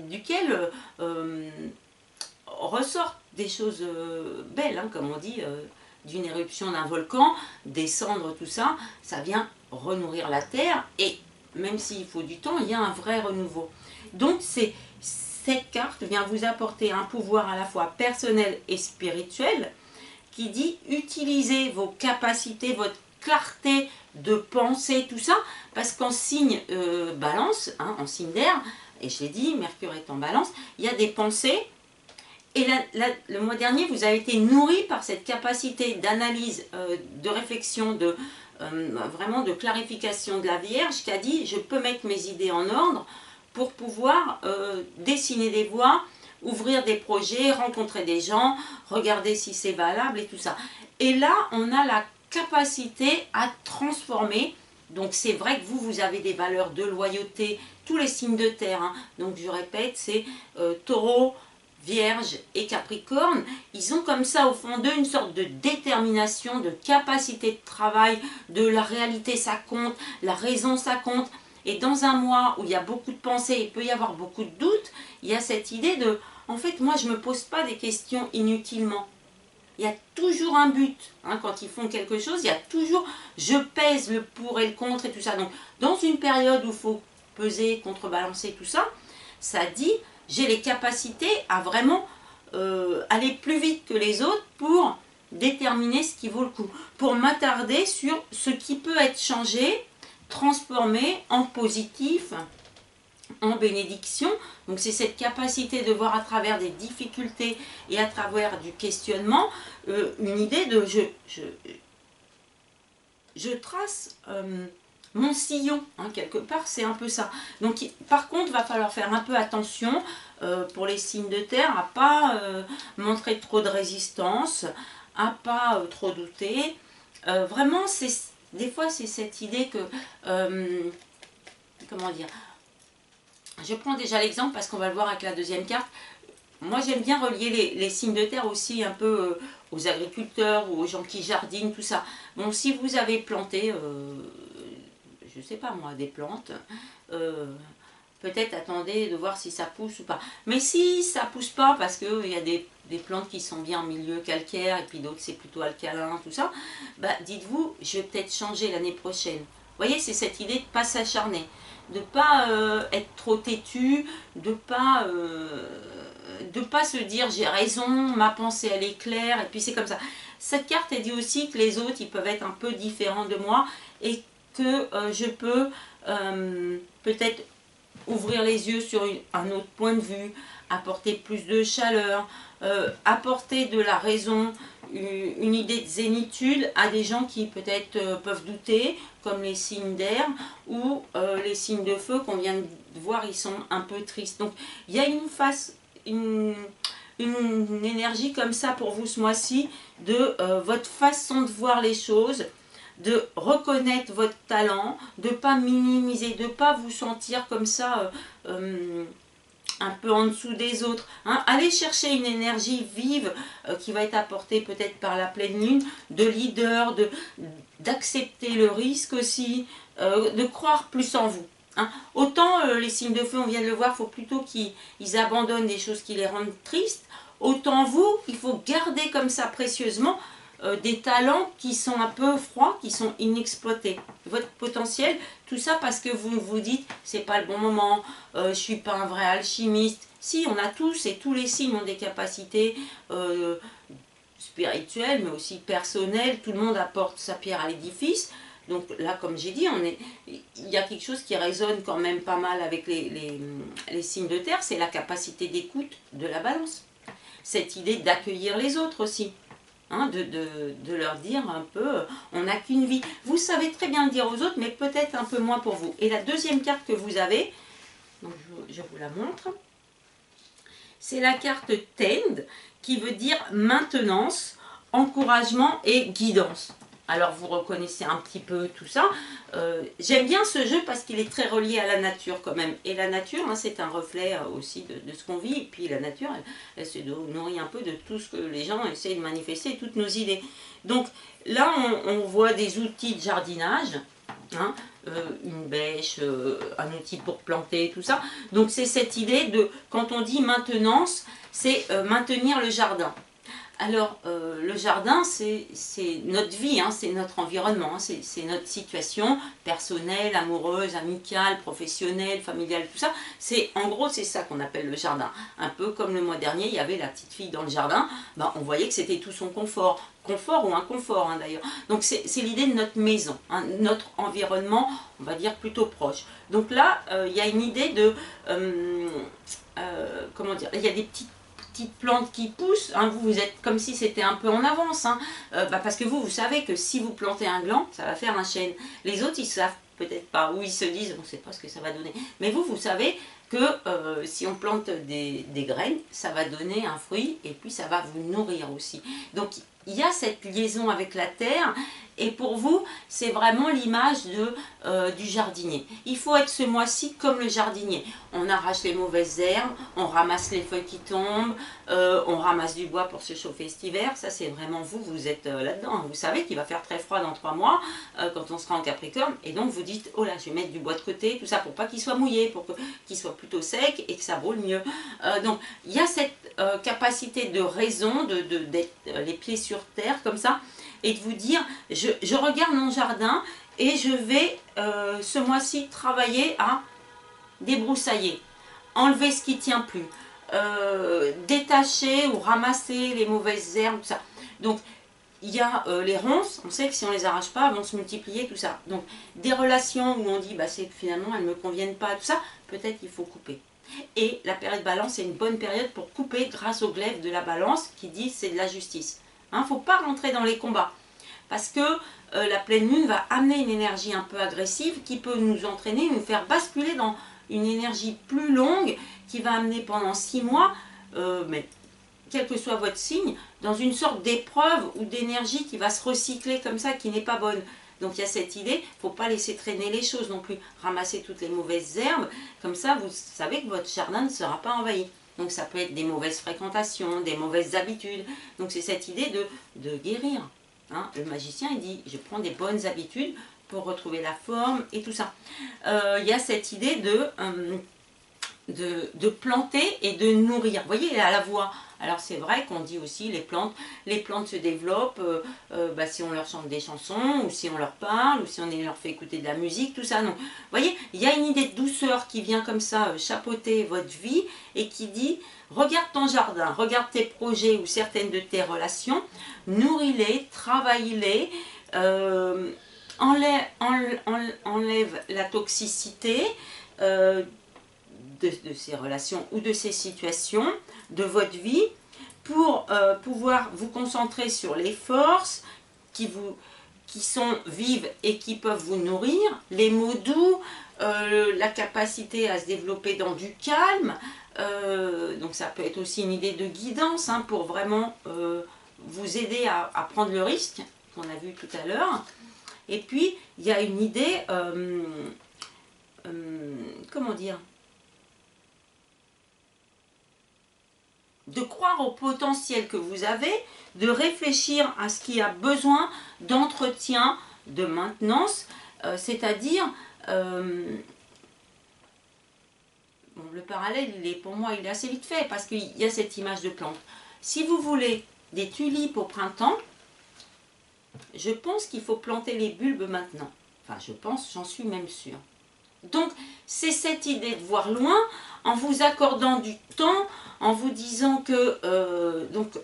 duquel ressortent des choses belles, comme on dit, d'une éruption d'un volcan, des cendres, tout ça, ça vient renourrir la terre, et même s'il faut du temps, il y a un vrai renouveau. Donc cette carte vient vous apporter un pouvoir à la fois personnel et spirituel qui dit utilisez vos capacités, votre clarté de pensée, tout ça, parce qu'en signe balance, en signe d'air, et je l'ai dit, Mercure est en balance, il y a des pensées. Et le mois dernier, vous avez été nourri par cette capacité d'analyse, de réflexion, vraiment de clarification de la Vierge qui a dit « je peux mettre mes idées en ordre pour pouvoir dessiner des voies, ouvrir des projets, rencontrer des gens, regarder si c'est valable et tout ça. Et là, on a la capacité à transformer. Donc c'est vrai que vous avez des valeurs de loyauté, tous les signes de terre, hein. Donc je répète, c'est Taureau, Vierge et Capricorne. Ils ont comme ça au fond d'eux une sorte de détermination, de capacité de travail, de la réalité ça compte, la raison ça compte. Et dans un mois où il y a beaucoup de pensées, il peut y avoir beaucoup de doutes, il y a cette idée de, en fait, moi je ne me pose pas des questions inutilement. Il y a toujours un but, hein, quand ils font quelque chose, il y a toujours, je pèse le pour et le contre et tout ça. Donc, dans une période où il faut peser, contrebalancer tout ça, ça dit, j'ai les capacités à vraiment aller plus vite que les autres pour déterminer ce qui vaut le coup, pour m'attarder sur ce qui peut être changé, transformé en positif, en bénédiction. Donc c'est cette capacité de voir à travers des difficultés et à travers du questionnement une idée de je trace mon sillon, hein, quelque part c'est un peu ça. Donc par contre il va falloir faire un peu attention pour les signes de terre à pas montrer trop de résistance, à pas trop douter. Vraiment des fois c'est cette idée que comment dire, je prends déjà l'exemple parce qu'on va le voir avec la deuxième carte. Moi j'aime bien relier les signes de terre aussi un peu aux agriculteurs ou aux gens qui jardinent, tout ça. Bon, si vous avez planté, je sais pas moi, des plantes, peut-être attendez de voir si ça pousse ou pas. Mais si ça pousse pas parce qu'il y a des plantes qui sont bien en milieu calcaire et puis d'autres c'est plutôt alcalin, tout ça, bah dites-vous, je vais peut-être changer l'année prochaine. Vous voyez, c'est cette idée de ne pas s'acharner, de ne pas être trop têtu, de pas se dire j'ai raison, ma pensée elle est claire, et puis c'est comme ça. Cette carte elle dit aussi que les autres ils peuvent être un peu différents de moi et que je peux peut-être ouvrir les yeux sur un autre point de vue, apporter plus de chaleur, apporter de la raison, une idée de zénitude à des gens qui peut-être peuvent douter, comme les signes d'air ou les signes de feu qu'on vient de voir, ils sont un peu tristes. Donc il y a une énergie comme ça pour vous ce mois-ci de votre façon de voir les choses, de reconnaître votre talent, de ne pas minimiser, de ne pas vous sentir comme ça un peu en dessous des autres. Hein. Allez chercher une énergie vive qui va être apportée peut-être par la pleine lune, de leader, d'accepter le risque aussi, de croire plus en vous. Hein. Autant les signes de feu, on vient de le voir, il faut plutôt qu'ils abandonnent des choses qui les rendent tristes. Autant vous, il faut garder comme ça précieusement des talents qui sont un peu froids, qui sont inexploités. Votre potentiel, tout ça parce que vous vous dites, c'est pas le bon moment, je suis pas un vrai alchimiste. Si, on a tous, et tous les signes ont des capacités spirituelles, mais aussi personnelles. Tout le monde apporte sa pierre à l'édifice. Donc là, comme j'ai dit, il y a quelque chose qui résonne quand même pas mal avec les signes de terre, c'est la capacité d'écoute de la balance. Cette idée d'accueillir les autres aussi. Hein, de leur dire un peu, on n'a qu'une vie. Vous savez très bien le dire aux autres, mais peut-être un peu moins pour vous. Et la deuxième carte que vous avez, donc je vous la montre, c'est la carte Tend, qui veut dire maintenance, encouragement et guidance. Alors vous reconnaissez un petit peu tout ça. J'aime bien ce jeu parce qu'il est très relié à la nature quand même. Et la nature, hein, c'est un reflet aussi de ce qu'on vit. Et puis la nature, elle se nourrit un peu de tout ce que les gens essaient de manifester, toutes nos idées. Donc là, on voit des outils de jardinage. Hein, une bêche, un outil pour planter, tout ça. Donc c'est cette idée de, quand on dit maintenance, c'est maintenir le jardin. Alors, le jardin, c'est notre vie, hein, c'est notre environnement, hein, c'est notre situation personnelle, amoureuse, amicale, professionnelle, familiale, tout ça. En gros, c'est ça qu'on appelle le jardin. Un peu comme le mois dernier, il y avait la petite fille dans le jardin, ben, on voyait que c'était tout son confort. Confort ou inconfort, hein, d'ailleurs. Donc, c'est l'idée de notre maison, hein, notre environnement, on va dire, plutôt proche. Donc là, il y a une idée de... comment dire, il y a des petites plantes qui poussent, hein, vous êtes comme si c'était un peu en avance, hein, parce que vous savez que si vous plantez un gland, ça va faire un chêne. Les autres, ils savent peut-être pas, ou ils se disent on ne sait pas ce que ça va donner. Mais vous savez que si on plante des graines, ça va donner un fruit et puis ça va vous nourrir aussi. Donc il y a cette liaison avec la terre et pour vous, c'est vraiment l'image du jardinier. Il faut être ce mois-ci comme le jardinier. On arrache les mauvaises herbes, on ramasse les feuilles qui tombent, on ramasse du bois pour se chauffer cet hiver. Ça, c'est vraiment vous, vous êtes là-dedans. Vous savez qu'il va faire très froid dans 3 mois quand on sera en Capricorne. Et donc, vous dites, oh là, je vais mettre du bois de côté, tout ça, pour pas qu'il soit mouillé, pour qu'il soit plutôt sec et que ça brûle mieux. Donc, il y a cette capacité de raison, d'être les pieds sur terre, comme ça, et de vous dire, je regarde mon jardin et je vais ce mois-ci travailler à débroussailler, enlever ce qui ne tient plus, détacher ou ramasser les mauvaises herbes, tout ça. Donc, il y a les ronces, on sait que si on ne les arrache pas, elles vont se multiplier, tout ça. Donc, des relations où on dit, bah, finalement, elles ne me conviennent pas, tout ça, peut-être qu'il faut couper. Et la période balance, c'est une bonne période pour couper grâce au glaive de la balance qui dit c'est de la justice. Il ne faut pas rentrer dans les combats. Parce que la pleine lune va amener une énergie un peu agressive qui peut nous entraîner, nous faire basculer dans une énergie plus longue qui va amener pendant 6 mois, mais quel que soit votre signe, dans une sorte d'épreuve ou d'énergie qui va se recycler comme ça, qui n'est pas bonne. Donc il y a cette idée, il ne faut pas laisser traîner les choses non plus, ramasser toutes les mauvaises herbes, comme ça vous savez que votre jardin ne sera pas envahi. Donc ça peut être des mauvaises fréquentations, des mauvaises habitudes. Donc c'est cette idée de guérir. Hein, le magicien, il dit, je prends des bonnes habitudes pour retrouver la forme et tout ça. Il y a cette idée de planter et de nourrir. Vous voyez, à la voix. Alors c'est vrai qu'on dit aussi, les plantes se développent bah, si on leur chante des chansons, ou si on leur parle, ou si on leur fait écouter de la musique, tout ça. Donc, vous voyez, il y a une idée de douceur qui vient comme ça chapeauter votre vie et qui dit, regarde ton jardin, regarde tes projets ou certaines de tes relations, nourris-les, travaille-les, enlève la toxicité de ces relations ou de ces situations de votre vie pour pouvoir vous concentrer sur les forces qui sont vives et qui peuvent vous nourrir, les mots doux, la capacité à se développer dans du calme. Donc ça peut être aussi une idée de guidance hein, pour vraiment vous aider à prendre le risque qu'on a vu tout à l'heure. Et puis il y a une idée, comment dire, de croire au potentiel que vous avez, de réfléchir à ce qui a besoin d'entretien, de maintenance, c'est-à-dire, bon, le parallèle, pour moi, il est assez vite fait, parce qu'il y a cette image de plante. Si vous voulez des tulipes au printemps, je pense qu'il faut planter les bulbes maintenant. Enfin, je pense, j'en suis même sûre. Donc, c'est cette idée de voir loin, en vous accordant du temps, en vous disant que donc,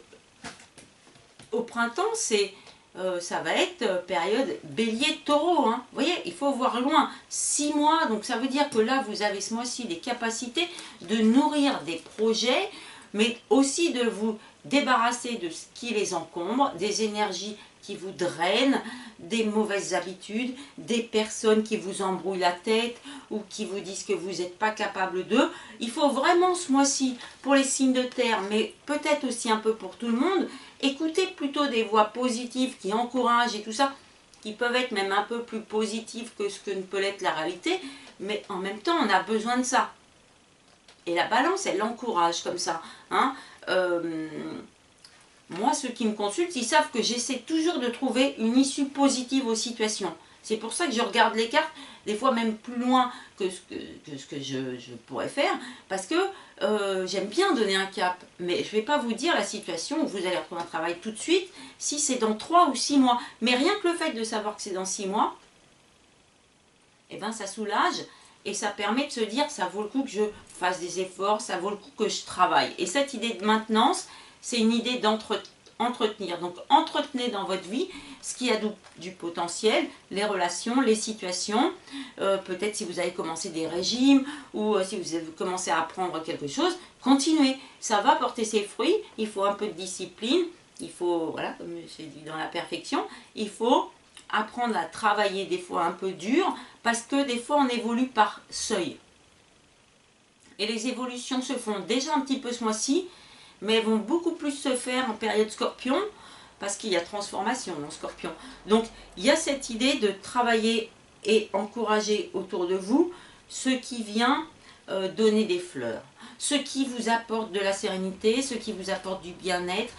au printemps, ça va être période bélier-taureau. Hein. Vous voyez, il faut voir loin. 6 mois, donc ça veut dire que là, vous avez ce mois-ci des capacités de nourrir des projets, mais aussi de vous débarrasser de ce qui les encombre, des énergies qui vous drainent, des mauvaises habitudes, des personnes qui vous embrouillent la tête ou qui vous disent que vous n'êtes pas capable d'eux. Il faut vraiment ce mois-ci, pour les signes de terre, mais peut-être aussi un peu pour tout le monde, écouter plutôt des voix positives qui encouragent et tout ça, qui peuvent être même un peu plus positives que ce que ne peut l'être la réalité, mais en même temps, on a besoin de ça. Et la balance, elle l'encourage comme ça. Hein. Moi, ceux qui me consultent, ils savent que j'essaie toujours de trouver une issue positive aux situations. C'est pour ça que je regarde les cartes, des fois même plus loin que ce que je pourrais faire, parce que j'aime bien donner un cap. Mais je ne vais pas vous dire la situation où vous allez retrouver un travail tout de suite, si c'est dans 3 ou 6 mois. Mais rien que le fait de savoir que c'est dans 6 mois, eh ben, ça soulage et ça permet de se dire, ça vaut le coup que je fasse des efforts, ça vaut le coup que je travaille. Et cette idée de maintenance, c'est une idée d'entretenir. Donc, entretenez dans votre vie ce qui a du potentiel, les relations, les situations. Peut-être si vous avez commencé des régimes ou si vous avez commencé à apprendre quelque chose, continuez. Ça va porter ses fruits. Il faut un peu de discipline. Il faut, voilà, comme j'ai dit dans la perfection, il faut apprendre à travailler des fois un peu dur, parce que des fois on évolue par seuil. Et les évolutions se font déjà un petit peu ce mois-ci, mais elles vont beaucoup plus se faire en période scorpion, parce qu'il y a transformation en scorpion. Donc il y a cette idée de travailler et encourager autour de vous ce qui vient donner des fleurs, ce qui vous apporte de la sérénité, ce qui vous apporte du bien-être,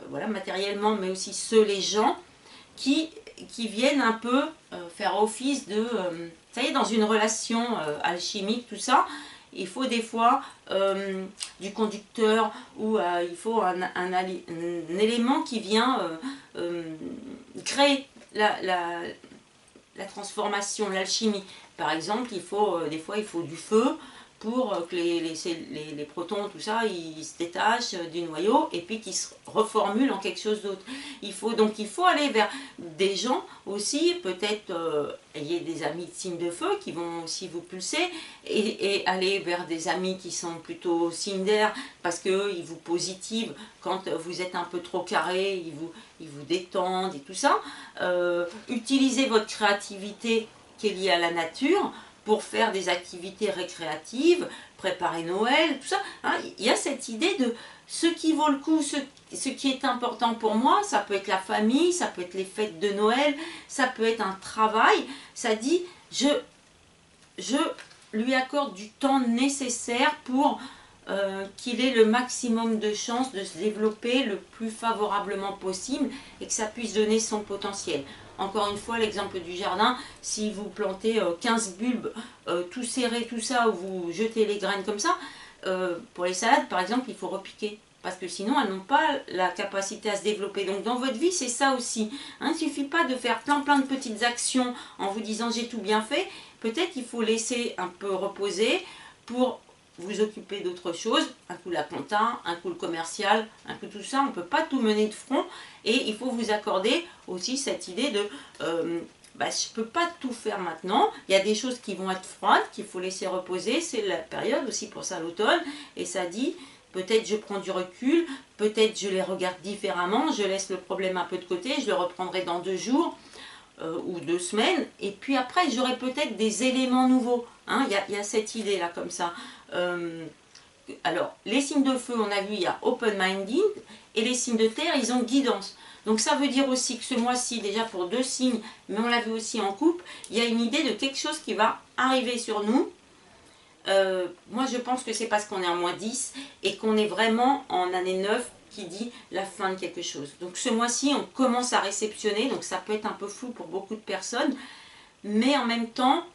voilà, matériellement, mais aussi les gens qui viennent un peu faire office de... ça y est, dans une relation alchimique, tout ça, il faut des fois du conducteur ou il faut un élément qui vient créer la transformation, l'alchimie. Par exemple, des fois il faut du feu pour que les protons, tout ça, ils se détachent du noyau et puis qu'ils se reformulent en quelque chose d'autre. Il faut aller vers des gens aussi, peut-être ayez des amis de signe de feu qui vont aussi vous pulser et aller vers des amis qui sont plutôt signe d'air parce qu'ils vous positivent quand vous êtes un peu trop carré, ils vous détendent et tout ça. Utilisez votre créativité qui est liée à la nature pour faire des activités récréatives, préparer Noël, tout ça. Hein, il y a cette idée de ce qui vaut le coup, ce qui est important pour moi, ça peut être la famille, ça peut être les fêtes de Noël, ça peut être un travail. Ça dit, je lui accorde du temps nécessaire pour qu'il ait le maximum de chances de se développer le plus favorablement possible et que ça puisse donner son potentiel. Encore une fois, l'exemple du jardin, si vous plantez 15 bulbes tout serrés, tout ça, ou vous jetez les graines comme ça, pour les salades par exemple, il faut repiquer. Parce que sinon, elles n'ont pas la capacité à se développer. Donc dans votre vie, c'est ça aussi. Hein, il ne suffit pas de faire plein de petites actions en vous disant j'ai tout bien fait. Peut-être qu'il faut laisser un peu reposer pour vous occuper d'autres choses, un coup la compta, un coup le commercial, un coup tout ça, on ne peut pas tout mener de front et il faut vous accorder aussi cette idée de je ne peux pas tout faire maintenant, il y a des choses qui vont être froides, qu'il faut laisser reposer, c'est la période aussi pour ça l'automne et ça dit peut-être je prends du recul, peut-être je les regarde différemment, je laisse le problème un peu de côté, je le reprendrai dans 2 jours. Ou 2 semaines, et puis après j'aurai peut-être des éléments nouveaux. Hein, y a cette idée là comme ça. Alors, les signes de feu, on a vu, il y a open-minded, et les signes de terre, ils ont guidance. Donc ça veut dire aussi que ce mois-ci, déjà pour 2 signes, mais on l'a vu aussi en couple, il y a une idée de quelque chose qui va arriver sur nous. Moi je pense que c'est parce qu'on est en -10 et qu'on est vraiment en année 9 qui dit la fin de quelque chose. Donc ce mois-ci on commence à réceptionner, donc ça peut être un peu flou pour beaucoup de personnes, mais en même temps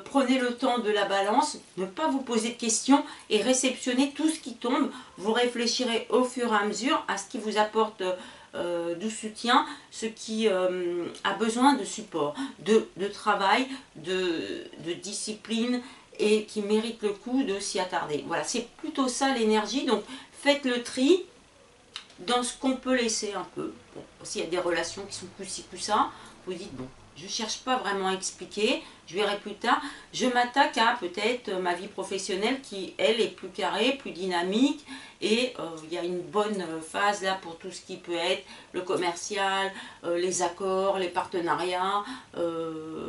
prenez le temps de la balance, ne pas vous poser de questions et réceptionnez tout ce qui tombe. Vous réfléchirez au fur et à mesure à ce qui vous apporte du soutien, ce qui a besoin de support, de travail, de discipline et qui mérite le coup de s'y attarder. Voilà, c'est plutôt ça l'énergie. Donc faites le tri dans ce qu'on peut laisser un peu. Bon, s'il y a des relations qui sont plus ci, plus ça, vous dites bon, je ne cherche pas vraiment à expliquer, je verrai plus tard. Je m'attaque à peut-être ma vie professionnelle qui, elle, est plus carrée, plus dynamique. Et il y a une bonne phase là pour tout ce qui peut être le commercial, les accords, les partenariats,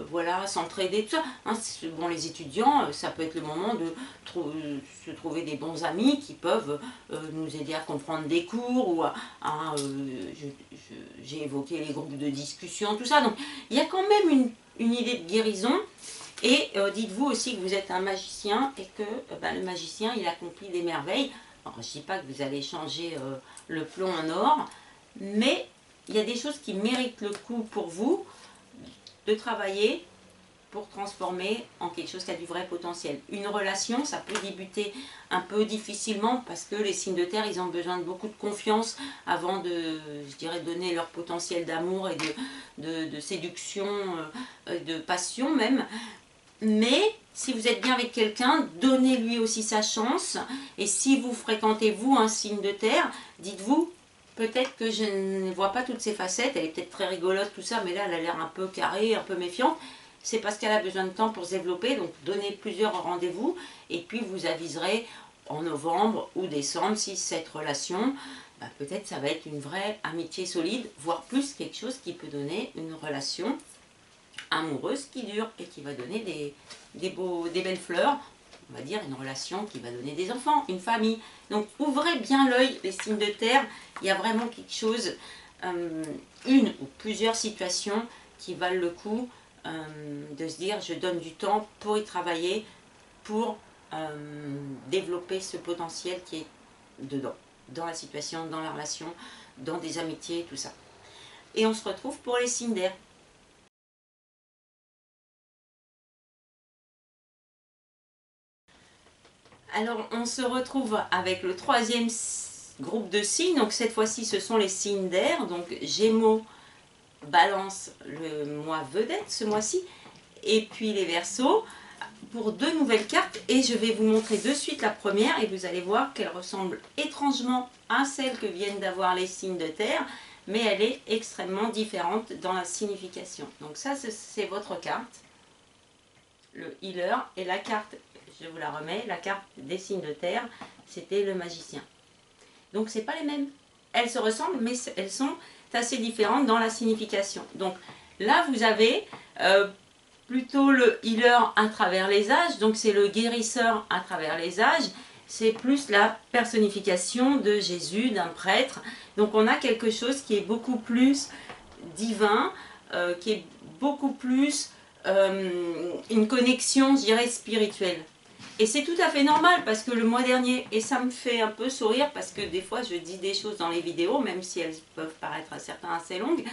voilà, s'entraider, tout ça. Hein, bon, les étudiants, ça peut être le moment de se trouver des bons amis qui peuvent nous aider à comprendre des cours ou j'ai évoqué les groupes de discussion, tout ça. Donc, il y a quand même une idée de guérison. Et dites-vous aussi que vous êtes un magicien et que le magicien, il accomplit des merveilles. Alors, je ne dis pas que vous allez changer le plomb en or, mais il y a des choses qui méritent le coup pour vous de travailler pour transformer en quelque chose qui a du vrai potentiel. Une relation, ça peut débuter un peu difficilement parce que les signes de terre, ils ont besoin de beaucoup de confiance avant de, je dirais, donner leur potentiel d'amour et de séduction, de passion même. Mais si vous êtes bien avec quelqu'un, donnez-lui aussi sa chance. Et si vous fréquentez, vous, un signe de terre, dites-vous, peut-être que je ne vois pas toutes ses facettes, elle est peut-être très rigolote, tout ça, mais là, elle a l'air un peu carrée, un peu méfiante. C'est parce qu'elle a besoin de temps pour se développer, donc donnez plusieurs rendez-vous, et puis vous aviserez en novembre ou décembre si cette relation bah, peut-être ça va être une vraie amitié solide, voire plus quelque chose qui peut donner une relation amoureuse qui dure et qui va donner des belles fleurs. On va dire une relation qui va donner des enfants, une famille. Donc ouvrez bien l'œil, les signes de terre. Il y a vraiment quelque chose, une ou plusieurs situations qui valent le coup de se dire je donne du temps pour y travailler, pour développer ce potentiel qui est dedans, dans la situation, dans la relation, dans des amitiés, tout ça. Et on se retrouve pour les signes d'air. Alors, on se retrouve avec le troisième groupe de signes. Donc, cette fois-ci, ce sont les signes d'air. Donc, Gémeaux, Balance, le mois vedette ce mois-ci. Et puis, les Verseaux, pour 2 nouvelles cartes. Et je vais vous montrer de suite la première. Et vous allez voir qu'elle ressemble étrangement à celle que viennent d'avoir les signes de terre. Mais elle est extrêmement différente dans la signification. Donc, ça, c'est votre carte. Le healer. Et la carte, je vous la remets, la carte des signes de terre, c'était le magicien. Donc c'est pas les mêmes. Elles se ressemblent, mais elles sont assez différentes dans la signification. Donc là, vous avez plutôt le healer à travers les âges, donc c'est le guérisseur à travers les âges. C'est plus la personnification de Jésus, d'un prêtre. Donc on a quelque chose qui est beaucoup plus divin, qui est beaucoup plus une connexion, je dirais, spirituelle. Et c'est tout à fait normal parce que le mois dernier, et ça me fait un peu sourire parce que des fois je dis des choses dans les vidéos, même si elles peuvent paraître à certains assez longues,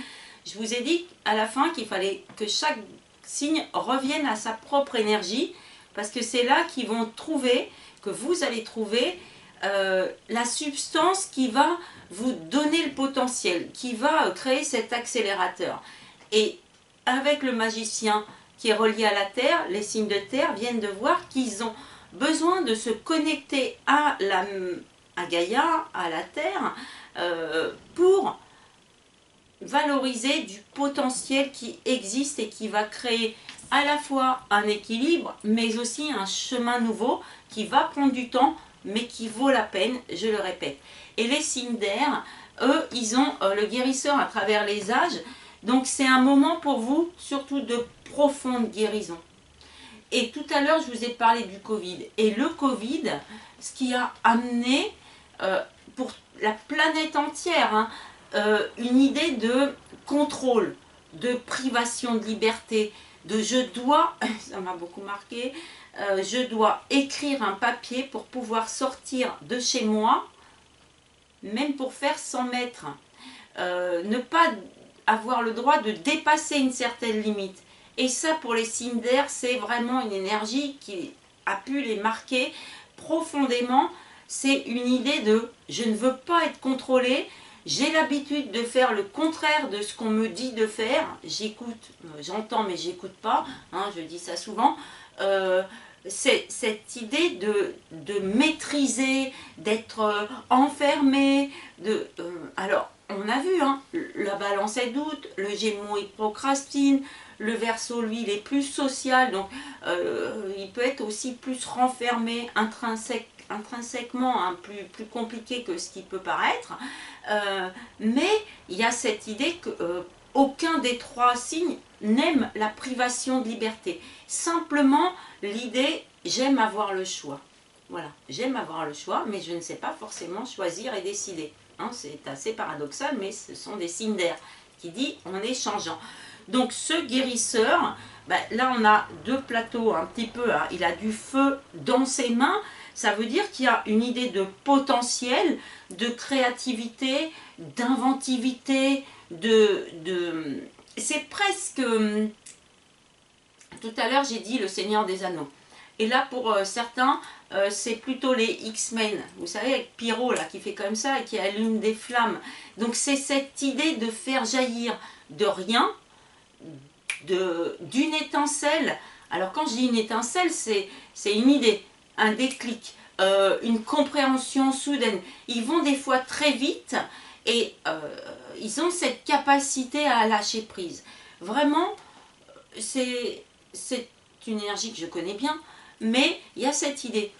je vous ai dit à la fin qu'il fallait que chaque signe revienne à sa propre énergie parce que c'est là qu'ils vont trouver, que vous allez trouver la substance qui va vous donner le potentiel, qui va créer cet accélérateur. Et avec le magicien qui est relié à la Terre, les signes de Terre viennent de voir qu'ils ont besoin de se connecter à Gaïa, à la Terre, pour valoriser du potentiel qui existe et qui va créer à la fois un équilibre, mais aussi un chemin nouveau qui va prendre du temps, mais qui vaut la peine, je le répète. Et les signes d'air, eux, ils ont le guérisseur à travers les âges, donc c'est un moment pour vous, surtout de profonde guérison. Et tout à l'heure, je vous ai parlé du Covid. Et le Covid, ce qui a amené pour la planète entière, hein, une idée de contrôle, de privation de liberté, de je dois, ça m'a beaucoup marqué, je dois écrire un papier pour pouvoir sortir de chez moi, même pour faire 100 mètres. Ne pas avoir le droit de dépasser une certaine limite. Et ça, pour les signes d'air, c'est vraiment une énergie qui a pu les marquer profondément. C'est une idée de je ne veux pas être contrôlé. J'ai l'habitude de faire le contraire de ce qu'on me dit de faire. J'écoute, j'entends mais j'écoute pas. Hein, je dis ça souvent. C'est cette idée de maîtriser, d'être enfermé. Alors, on a vu, hein, la balance elle doute, le Gémeaux il procrastine, le Verseau lui il est plus social, donc il peut être aussi plus renfermé intrinsèquement, hein, plus compliqué que ce qui peut paraître, mais il y a cette idée que aucun des 3 signes n'aime la privation de liberté. Simplement l'idée j'aime avoir le choix. Voilà, j'aime avoir le choix, mais je ne sais pas forcément choisir et décider. Hein, c'est assez paradoxal, mais ce sont des signes d'air qui dit on est changeant. Donc ce guérisseur, ben, là on a 2 plateaux un petit peu, hein, il a du feu dans ses mains, ça veut dire qu'il y a une idée de potentiel, de créativité, d'inventivité, c'est presque... Tout à l'heure j'ai dit le Seigneur des Anneaux. Et là pour certains, c'est plutôt les X-Men, vous savez, avec Pyro là, qui fait comme ça et qui allume des flammes. Donc c'est cette idée de faire jaillir de rien, d'une étincelle. Alors quand je dis une étincelle, c'est une idée, un déclic, une compréhension soudaine. Ils vont des fois très vite et ils ont cette capacité à lâcher prise. Vraiment, c'est une énergie que je connais bien, mais il y a cette idée.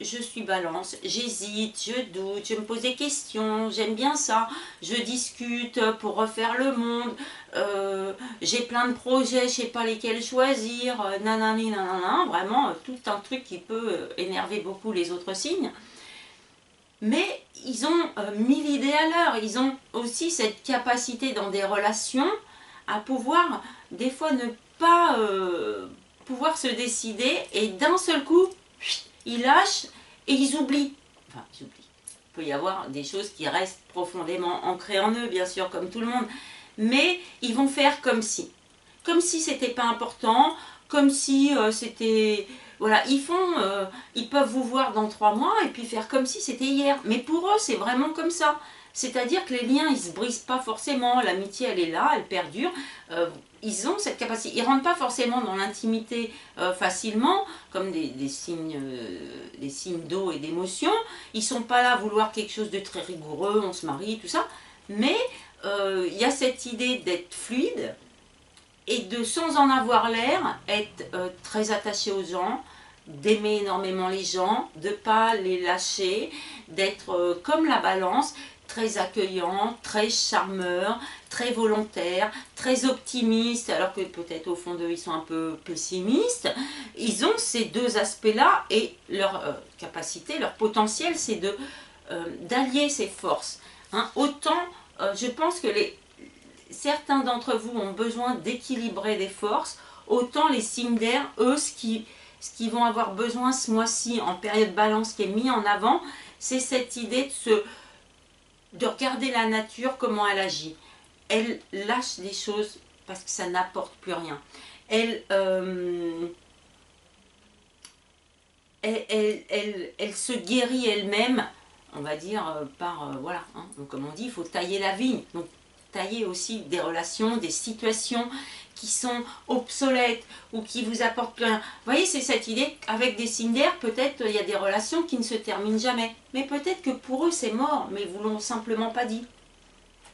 je suis balance, j'hésite, je doute, je me pose des questions, j'aime bien ça, je discute pour refaire le monde, j'ai plein de projets, je sais pas lesquels choisir, nanani nanana, vraiment tout un truc qui peut énerver beaucoup les autres signes. Mais ils ont 1000 idées à l'heure, ils ont aussi cette capacité dans des relations à pouvoir des fois ne pas pouvoir se décider et d'un seul coup, ils lâchent et ils oublient. Enfin, ils oublient. Il peut y avoir des choses qui restent profondément ancrées en eux, bien sûr, comme tout le monde. Mais ils vont faire comme si. Comme si c'était pas important, comme si c'était... Voilà, ils peuvent vous voir dans 3 mois et puis faire comme si c'était hier. Mais pour eux, c'est vraiment comme ça. C'est-à-dire que les liens, ils se brisent pas forcément. L'amitié, elle est là, elle perdure. Ils ont cette capacité. Ils rentrent pas forcément dans l'intimité facilement, comme des signes d'eau et d'émotion. Ils sont pas là à vouloir quelque chose de très rigoureux, on se marie, tout ça. Mais il y a cette idée d'être fluide et de, sans en avoir l'air, être très attaché aux gens, d'aimer énormément les gens, de ne pas les lâcher, d'être comme la balance, très accueillant, très charmeur, très volontaire, très optimiste, alors que peut-être au fond d'eux ils sont un peu pessimistes. Ils ont ces deux aspects-là et leur capacité, leur potentiel, c'est d'allier ces forces. Hein. Autant, je pense que certains d'entre vous ont besoin d'équilibrer des forces, autant les signes d'air, eux, ce qu'ils vont avoir besoin ce mois-ci en période balance qui est mis en avant, c'est cette idée de regarder la nature, comment elle agit. Elle lâche des choses parce que ça n'apporte plus rien. Elle se guérit elle-même, on va dire, voilà, hein, donc, comme on dit, il faut tailler la vigne. Donc, tailler aussi des relations, des situations qui sont obsolètes ou qui vous apportent plus rien. Vous voyez, c'est cette idée qu'avec des signes d'air, peut-être il y a des relations qui ne se terminent jamais. Mais peut-être que pour eux, c'est mort, mais ils ne vous l'ont simplement pas dit.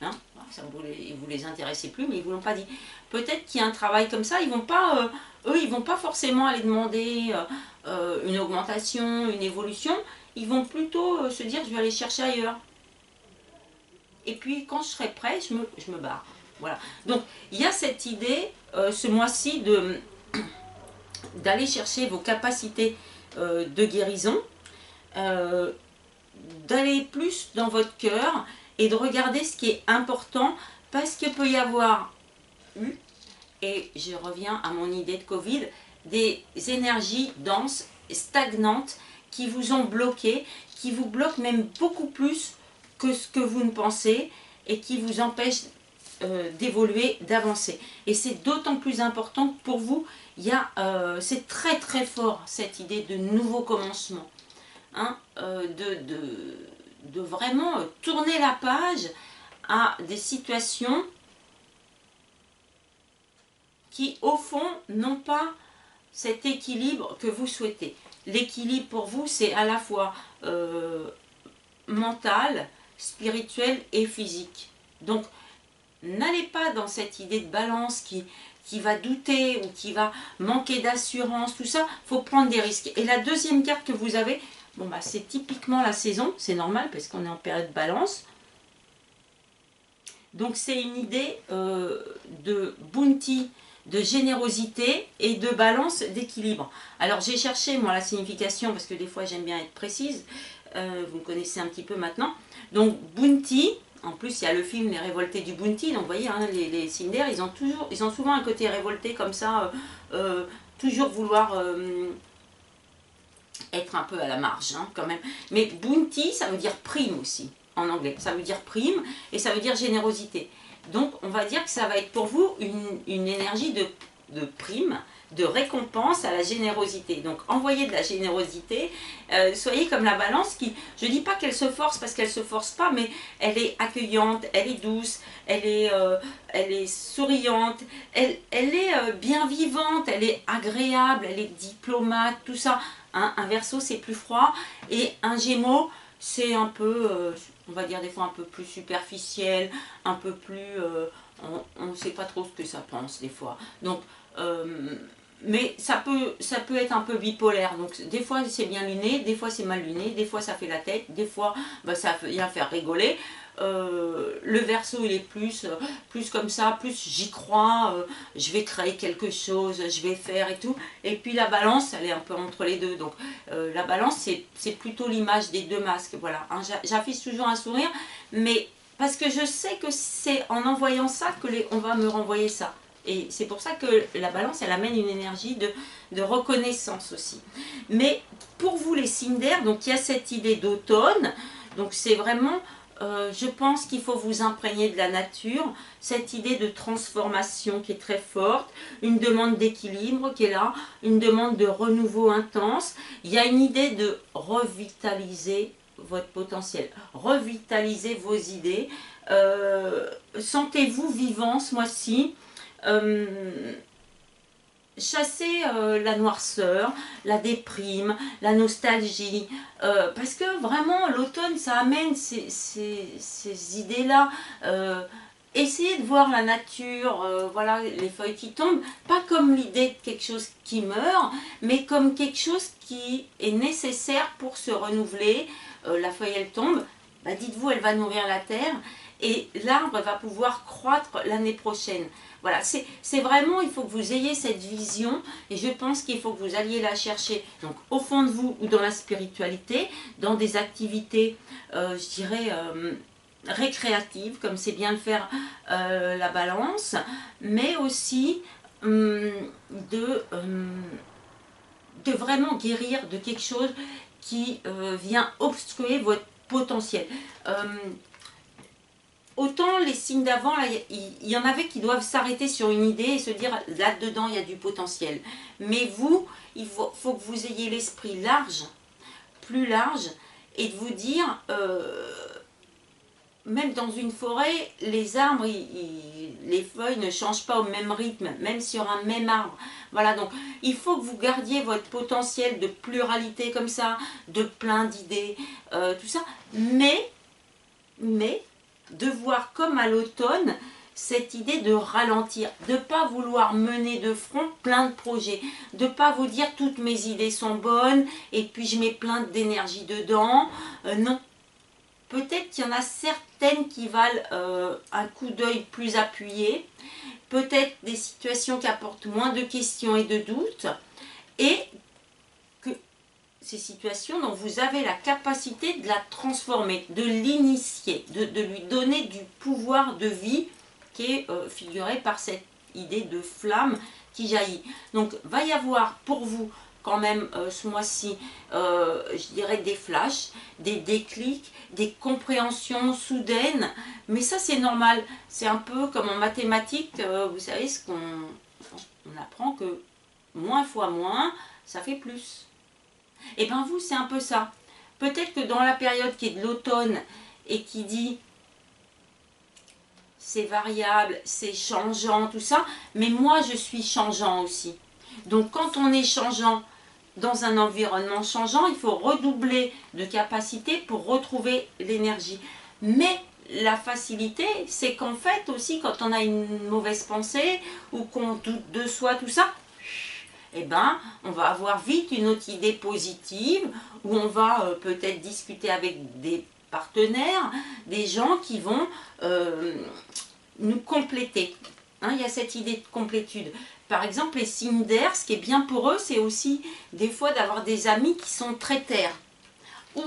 Hein, ça vous les intéressez plus, mais ils ne vous l'ont pas dit. Peut-être qu'il y a un travail comme ça, ils vont pas, eux, ils ne vont pas forcément aller demander une augmentation, une évolution. Ils vont plutôt se dire, je vais aller chercher ailleurs. Et puis quand je serai prêt, je me barre. Voilà. Donc il y a cette idée ce mois-ci d'aller chercher vos capacités de guérison, d'aller plus dans votre cœur et de regarder ce qui est important parce qu'il peut y avoir eu, et je reviens à mon idée de Covid, des énergies denses, stagnantes qui vous ont bloqué, qui vous bloquent même beaucoup plus que ce que vous ne pensez et qui vous empêche d'évoluer, d'avancer. Et c'est d'autant plus important que pour vous, c'est très très fort cette idée de nouveau commencement. Hein, de vraiment tourner la page à des situations qui au fond n'ont pas cet équilibre que vous souhaitez. L'équilibre pour vous, c'est à la fois mental, spirituel et physique. Donc, n'allez pas dans cette idée de balance qui va douter ou qui va manquer d'assurance, tout ça. Il faut prendre des risques. Et la deuxième carte que vous avez, bon bah c'est typiquement la saison, c'est normal parce qu'on est en période balance. Donc c'est une idée de bounty, de générosité et de balance, d'équilibre. Alors j'ai cherché moi la signification parce que des fois j'aime bien être précise. Vous me connaissez un petit peu maintenant. Donc bounty, en plus il y a le film Les Révoltés du Bounty, donc vous voyez hein, les signes d'air, ils ont souvent un côté révolté comme ça, toujours vouloir être un peu à la marge hein, quand même. Mais bounty ça veut dire prime aussi en anglais, ça veut dire prime et ça veut dire générosité. Donc on va dire que ça va être pour vous une énergie de prime, de récompense à la générosité. Donc envoyez de la générosité, soyez comme la balance qui, je ne dis pas qu'elle se force parce qu'elle ne se force pas, mais elle est accueillante, elle est douce, elle est souriante, elle est bien vivante, elle est agréable, elle est diplomate, tout ça. Hein, un Verseau c'est plus froid et un Gémeaux c'est un peu, on va dire des fois un peu plus superficiel, un peu plus, on ne sait pas trop ce que ça pense des fois. Donc mais ça peut être un peu bipolaire. Donc des fois c'est bien luné, des fois c'est mal luné, des fois ça fait la tête, des fois bah, ça vient faire rigoler. Le Verseau il est plus comme ça, plus j'y crois, je vais créer quelque chose, je vais faire et tout. Et puis la Balance, elle est un peu entre les deux. Donc la Balance c'est plutôt l'image des deux masques. Voilà, hein, j'affiche toujours un sourire, mais parce que je sais que c'est en envoyant ça que on va me renvoyer ça. Et c'est pour ça que la Balance, elle amène une énergie de reconnaissance aussi. Mais pour vous les signes d'air, donc il y a cette idée d'automne. Donc c'est vraiment, je pense qu'il faut vous imprégner de la nature. Cette idée de transformation qui est très forte. Une demande d'équilibre qui est là. Une demande de renouveau intense. Il y a une idée de revitaliser votre potentiel. Revitaliser vos idées. Sentez-vous vivant ce mois-ci. Chasser la noirceur, la déprime, la nostalgie, parce que vraiment l'automne ça amène ces idées-là. Essayez de voir la nature, voilà les feuilles qui tombent, pas comme l'idée de quelque chose qui meurt, mais comme quelque chose qui est nécessaire pour se renouveler. La feuille elle tombe, bah, dites-vous elle va nourrir la terre et l'arbre va pouvoir croître l'année prochaine. Voilà, c'est vraiment, il faut que vous ayez cette vision et je pense qu'il faut que vous alliez la chercher donc, au fond de vous ou dans la spiritualité, dans des activités, je dirais, récréatives, comme c'est bien le faire la Balance, mais aussi de vraiment guérir de quelque chose qui vient obstruer votre potentiel. Autant les signes d'avant, il y en avait qui doivent s'arrêter sur une idée et se dire là-dedans il y a du potentiel. Mais vous, il faut que vous ayez l'esprit large, plus large, et de vous dire, même dans une forêt, les arbres, les feuilles ne changent pas au même rythme, même sur un même arbre. Voilà, donc il faut que vous gardiez votre potentiel de pluralité comme ça, de plein d'idées, tout ça, mais de voir comme à l'automne cette idée de ralentir, de ne pas vouloir mener de front plein de projets, de ne pas vous dire toutes mes idées sont bonnes et puis je mets plein d'énergie dedans. Non, peut-être qu'il y en a certaines qui valent un coup d'œil plus appuyé, peut-être des situations qui apportent moins de questions et de doutes, et ces situations dont vous avez la capacité de la transformer, de l'initier, de lui donner du pouvoir de vie qui est figuré par cette idée de flamme qui jaillit. Donc va y avoir pour vous quand même ce mois-ci, je dirais des flashs, des déclics, des compréhensions soudaines, mais ça c'est normal, c'est un peu comme en mathématiques, vous savez ce qu'on apprend que moins fois moins, ça fait plus. Et bien vous, c'est un peu ça. Peut-être que dans la période qui est de l'automne et qui dit c'est variable, c'est changeant, tout ça, mais moi je suis changeant aussi. Donc quand on est changeant dans un environnement changeant, il faut redoubler de capacité pour retrouver l'énergie. Mais la facilité, c'est qu'en fait aussi quand on a une mauvaise pensée ou qu'on doute de soi, tout ça, eh ben, on va avoir vite une autre idée positive où on va peut-être discuter avec des partenaires, des gens qui vont nous compléter. Hein, il y a cette idée de complétude. Par exemple, les signes d'air, ce qui est bien pour eux, c'est aussi des fois d'avoir des amis qui sont très terre. Ou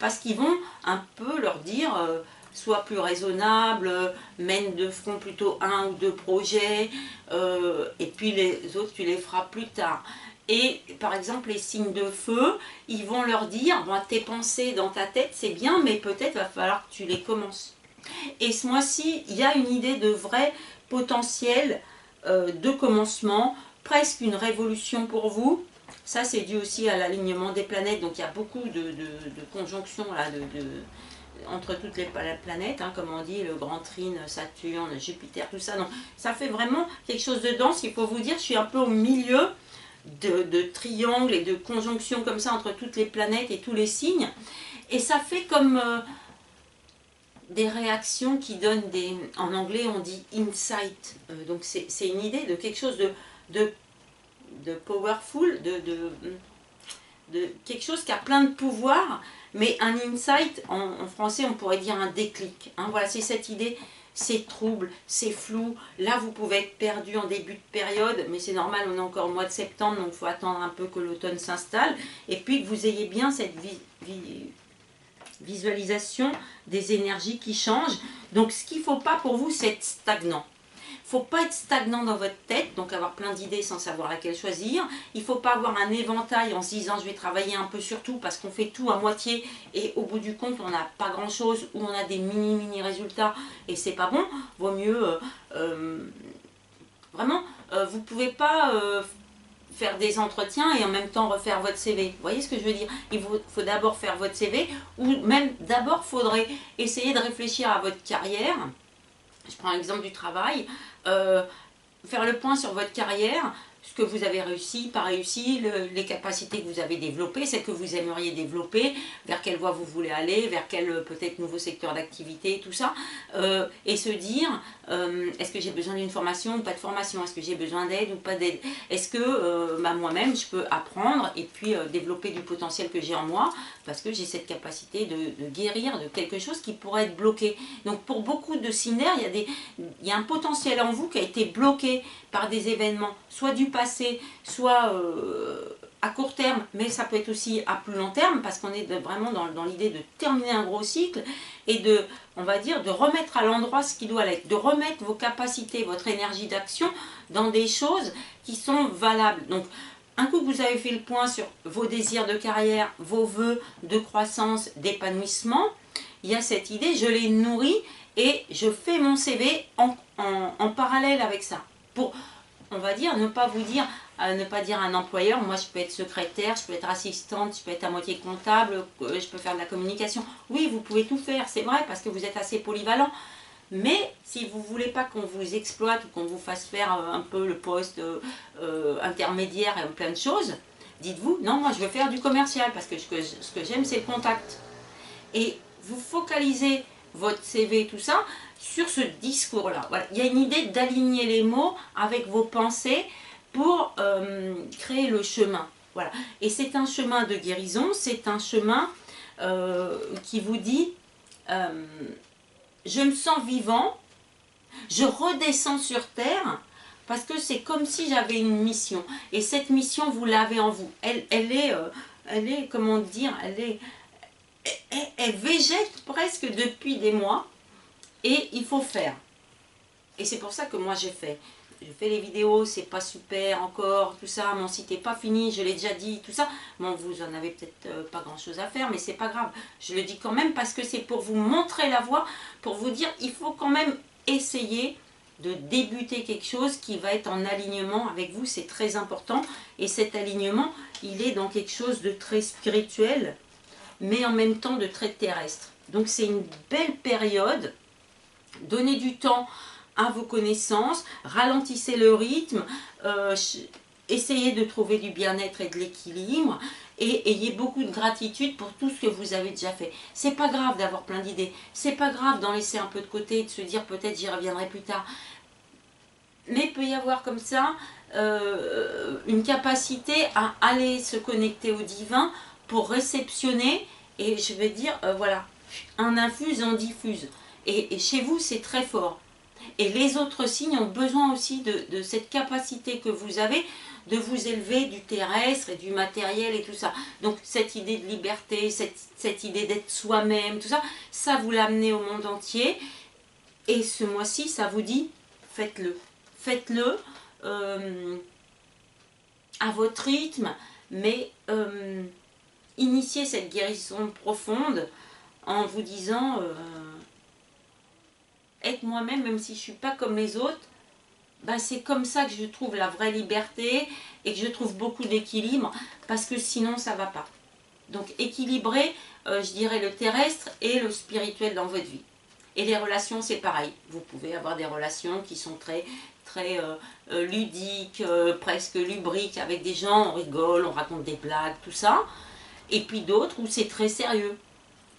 parce qu'ils vont un peu leur dire... sois plus raisonnable, mène de front plutôt un ou deux projets, et puis les autres tu les feras plus tard. Et par exemple les signes de feu, ils vont leur dire, bon, tes pensées dans ta tête c'est bien, mais peut-être va falloir que tu les commences. Et ce mois-ci, il y a une idée de vrai potentiel de commencement, presque une révolution pour vous. Ça c'est dû aussi à l'alignement des planètes, donc il y a beaucoup de conjonctions là, entre toutes les planètes, hein, comme on dit, le grand trine, Saturne, Jupiter, tout ça. Donc, ça fait vraiment quelque chose de dense. Il faut vous dire, je suis un peu au milieu de triangles et de conjonctions comme ça entre toutes les planètes et tous les signes. Et ça fait comme des réactions qui donnent des... En anglais, on dit insight. Donc, c'est une idée de quelque chose de de powerful, de quelque chose qui a plein de pouvoir, mais un insight, en français on pourrait dire un déclic. Hein, voilà, c'est cette idée, c'est trouble, c'est flou. Là vous pouvez être perdu en début de période, mais c'est normal, on est encore au mois de septembre, donc il faut attendre un peu que l'automne s'installe, et puis que vous ayez bien cette visualisation des énergies qui changent. Donc ce qu'il ne faut pas pour vous, c'est être stagnant. Il ne faut pas être stagnant dans votre tête, donc avoir plein d'idées sans savoir laquelle choisir. Il ne faut pas avoir un éventail en se disant je vais travailler un peu sur tout parce qu'on fait tout à moitié et au bout du compte on n'a pas grand chose ou on a des mini résultats et c'est pas bon. Vaut mieux vraiment, vous ne pouvez pas faire des entretiens et en même temps refaire votre CV. Vous voyez ce que je veux dire? Il faut d'abord faire votre CV ou même d'abord faudrait essayer de réfléchir à votre carrière. Je prends l'exemple du travail, faire le point sur votre carrière, ce que vous avez réussi, pas réussi, les capacités que vous avez développées, celles que vous aimeriez développer, vers quelle voie vous voulez aller, vers quel peut-être nouveau secteur d'activité, tout ça, et se dire, est-ce que j'ai besoin d'une formation ou pas de formation, est-ce que j'ai besoin d'aide ou pas d'aide, est-ce que moi-même je peux apprendre et puis développer du potentiel que j'ai en moi, parce que j'ai cette capacité de guérir de quelque chose qui pourrait être bloqué. Donc pour beaucoup de cinéaires, il y a un potentiel en vous qui a été bloqué par des événements, soit du passé, soit à court terme, mais ça peut être aussi à plus long terme, parce qu'on est vraiment dans l'idée de terminer un gros cycle et de, on va dire, de remettre à l'endroit ce qui doit l'être, de remettre vos capacités, votre énergie d'action dans des choses qui sont valables. Donc, un coup que vous avez fait le point sur vos désirs de carrière, vos vœux de croissance, d'épanouissement, il y a cette idée, je les nourris et je fais mon CV en parallèle avec ça. Pour, on va dire, ne pas vous dire, ne pas dire à un employeur, moi je peux être secrétaire, je peux être assistante, je peux être à moitié comptable, je peux faire de la communication. Oui, vous pouvez tout faire, c'est vrai, parce que vous êtes assez polyvalent. Mais si vous ne voulez pas qu'on vous exploite ou qu'on vous fasse faire un peu le poste intermédiaire et plein de choses, dites-vous, non, moi je veux faire du commercial, parce que ce que j'aime c'est le contact. Et vous focalisez votre CV, tout ça, sur ce discours-là. Voilà. Il y a une idée d'aligner les mots avec vos pensées pour créer le chemin. Voilà. Et c'est un chemin de guérison, c'est un chemin qui vous dit je me sens vivant, je redescends sur terre parce que c'est comme si j'avais une mission. Et cette mission, vous l'avez en vous. Elle est, comment dire, elle végète presque depuis des mois et il faut faire. Et c'est pour ça que moi j'ai fait. Je fais les vidéos, c'est pas super encore, tout ça, mon site n'est pas fini, je l'ai déjà dit, tout ça. Bon, vous en avez peut-être pas grand chose à faire, mais c'est pas grave. Je le dis quand même parce que c'est pour vous montrer la voie, pour vous dire, il faut quand même essayer de débuter quelque chose qui va être en alignement avec vous, c'est très important. Et cet alignement, il est dans quelque chose de très spirituel, mais en même temps de très terrestre. Donc c'est une belle période. Donnez du temps à vos connaissances, ralentissez le rythme, essayez de trouver du bien-être et de l'équilibre et ayez beaucoup de gratitude pour tout ce que vous avez déjà fait. C'est pas grave d'avoir plein d'idées, c'est pas grave d'en laisser un peu de côté et de se dire peut-être j'y reviendrai plus tard. Mais il peut y avoir comme ça une capacité à aller se connecter au divin pour réceptionner et je vais dire voilà, un infuse en diffuse. Et chez vous c'est très fort. Et les autres signes ont besoin aussi de cette capacité que vous avez de vous élever du terrestre et du matériel et tout ça. Donc cette idée de liberté, cette idée d'être soi-même, tout ça, ça vous l'amenez au monde entier. Et ce mois-ci, ça vous dit, faites-le. Faites-le à votre rythme, mais initiez cette guérison profonde en vous disant... être moi-même, même si je ne suis pas comme les autres, bah c'est comme ça que je trouve la vraie liberté et que je trouve beaucoup d'équilibre, parce que sinon ça ne va pas. Donc équilibrer, je dirais, le terrestre et le spirituel dans votre vie. Et les relations, c'est pareil. Vous pouvez avoir des relations qui sont très ludiques, presque lubriques avec des gens, on rigole, on raconte des blagues, tout ça. Et puis d'autres où c'est très sérieux.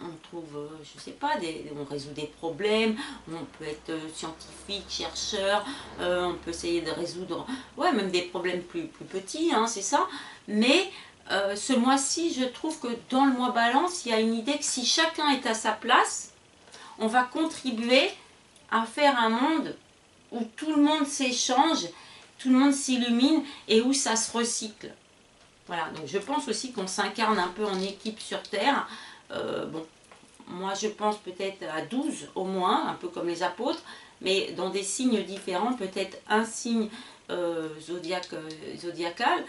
on trouve, je sais pas, on résout des problèmes, on peut être scientifique, chercheur, on peut essayer de résoudre, ouais, même des problèmes plus petits, hein, c'est ça. Mais ce mois-ci, je trouve que dans le mois Balance, il y a une idée que si chacun est à sa place, on va contribuer à faire un monde où tout le monde s'échange, tout le monde s'illumine et où ça se recycle. Voilà, donc je pense aussi qu'on s'incarne un peu en équipe sur Terre. Bon, moi je pense peut-être à 12 au moins, un peu comme les apôtres, mais dans des signes différents, peut-être un signe zodiacal.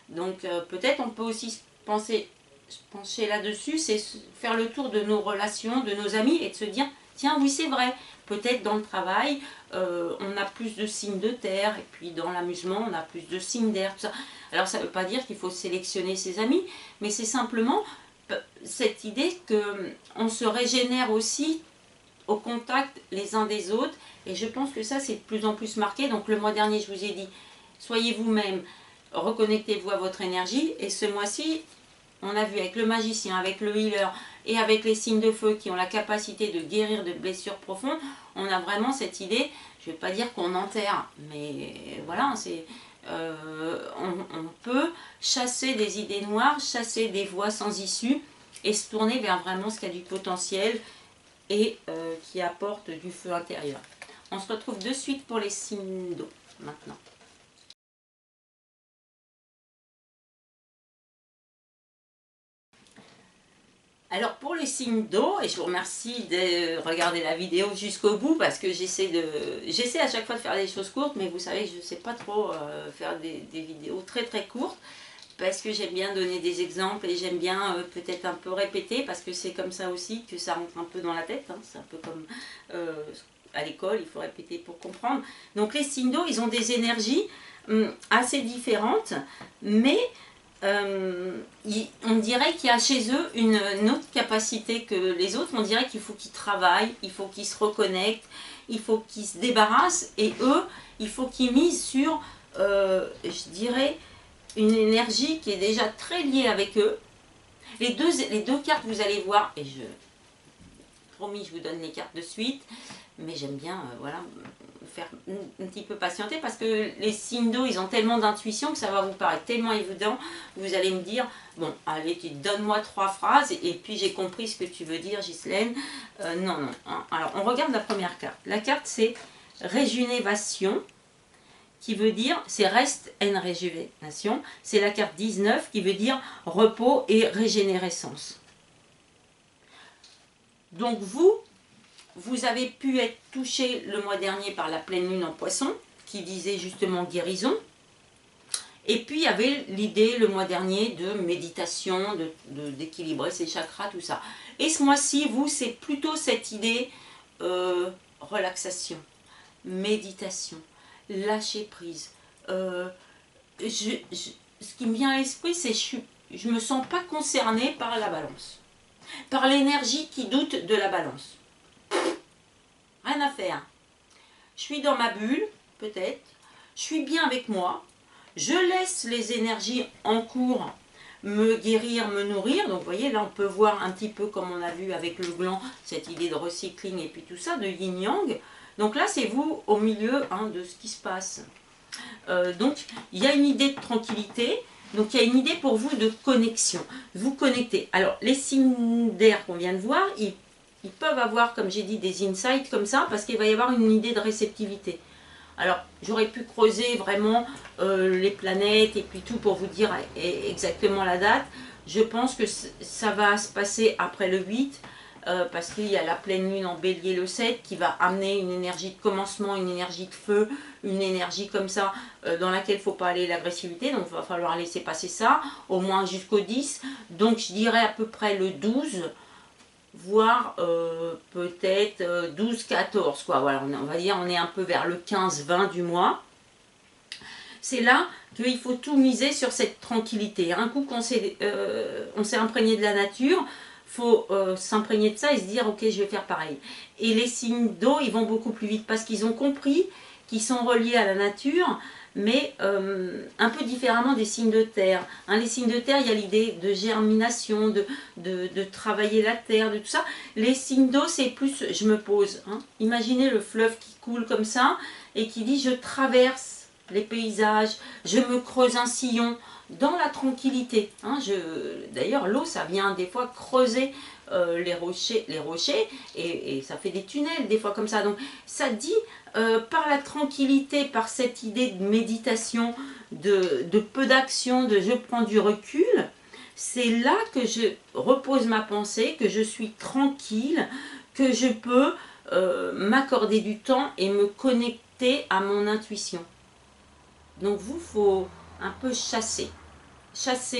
Donc peut-être on peut aussi se pencher là-dessus, c'est faire le tour de nos relations, de nos amis et de se dire, tiens oui c'est vrai, peut-être dans le travail, on a plus de signes de terre, et puis dans l'amusement, on a plus de signes d'air, tout ça. Alors ça ne veut pas dire qu'il faut sélectionner ses amis, mais c'est simplement cette idée qu'on se régénère aussi au contact les uns des autres, et je pense que ça c'est de plus en plus marqué. Donc le mois dernier je vous ai dit, soyez vous-même, reconnectez-vous à votre énergie, et ce mois-ci, on a vu avec le magicien, avec le healer et avec les signes de feu qui ont la capacité de guérir de blessures profondes, on a vraiment cette idée, je ne vais pas dire qu'on enterre, mais voilà, c'est... on peut chasser des idées noires, chasser des voies sans issue et se tourner vers vraiment ce qui a du potentiel et qui apporte du feu intérieur. On se retrouve de suite pour les signes d'eau maintenant. Alors pour les signes d'eau, et je vous remercie de regarder la vidéo jusqu'au bout parce que j'essaie à chaque fois de faire des choses courtes, mais vous savez que je ne sais pas trop faire des vidéos très courtes parce que j'aime bien donner des exemples et j'aime bien peut-être un peu répéter parce que c'est comme ça aussi que ça rentre un peu dans la tête, hein. C'est un peu comme à l'école, il faut répéter pour comprendre. Donc les signes d'eau, ils ont des énergies assez différentes, mais on dirait qu'il y a chez eux une autre capacité que les autres. On dirait qu'il faut qu'ils travaillent, il faut qu'ils se reconnectent, il faut qu'ils se débarrassent, et eux, il faut qu'ils misent sur, je dirais, une énergie qui est déjà très liée avec eux. Les deux cartes, vous allez voir, et promis, je vous donne les cartes de suite, mais j'aime bien, voilà, faire un petit peu patienter parce que les signes d'eau, ils ont tellement d'intuition que ça va vous paraître tellement évident. Vous allez me dire, bon, allez, tu donnes-moi 3 phrases et puis j'ai compris ce que tu veux dire, Ghislaine. Non, non. Hein. Alors, on regarde la première carte. La carte, c'est Régénévation, qui veut dire, c'est reste and régénération. C'est la carte 19 qui veut dire repos et régénérescence. Donc vous avez pu être touché le mois dernier par la pleine lune en poisson, qui disait justement guérison. Et puis il y avait l'idée le mois dernier de méditation, d'équilibrer ses chakras, tout ça. Et ce mois-ci, vous, c'est plutôt cette idée relaxation, méditation, lâcher prise. Ce qui me vient à l'esprit, c'est que je ne me sens pas concernée par la balance, par l'énergie qui doute de la balance. Rien à faire. Je suis dans ma bulle, peut-être. Je suis bien avec moi. Je laisse les énergies en cours me guérir, me nourrir. Donc, vous voyez, là, on peut voir un petit peu comme on a vu avec le gland, cette idée de recycling et puis tout ça, de yin-yang. Donc là, c'est vous au milieu de ce qui se passe. Donc, il y a une idée de tranquillité. Donc, il y a une idée pour vous de connexion. Vous connectez. Alors, les signes d'air qu'on vient de voir, ils peuvent avoir, comme j'ai dit, des insights comme ça, parce qu'il va y avoir une idée de réceptivité. Alors, j'aurais pu creuser vraiment les planètes et puis tout pour vous dire exactement la date. Je pense que ça va se passer après le 8, parce qu'il y a la pleine lune en bélier le 7, qui va amener une énergie de commencement, une énergie de feu, une énergie comme ça, dans laquelle il ne faut pas aller l'agressivité. Donc, il va falloir laisser passer ça, au moins jusqu'au 10. Donc, je dirais à peu près le 12, voire peut-être 12-14, quoi. Voilà, on va dire on est un peu vers le 15-20 du mois. C'est là qu'il faut tout miser sur cette tranquillité. Un coup qu'on s'est imprégné de la nature, il faut s'imprégner de ça et se dire ok, je vais faire pareil. Et les signes d'eau, ils vont beaucoup plus vite parce qu'ils ont compris qu'ils sont reliés à la nature, mais un peu différemment des signes de terre. Hein, les signes de terre, il y a l'idée de germination, de travailler la terre, de tout ça. Les signes d'eau, c'est plus je me pose. Hein. Imaginez le fleuve qui coule comme ça et qui dit je traverse les paysages, je me creuse un sillon dans la tranquillité. Hein, d'ailleurs, l'eau, ça vient des fois creuser les rochers et ça fait des tunnels des fois comme ça. Donc ça dit par la tranquillité, par cette idée de méditation, de peu d'action, de je prends du recul, c'est là que je repose ma pensée, que je suis tranquille, que je peux m'accorder du temps et me connecter à mon intuition. Donc vous, faut un peu chasser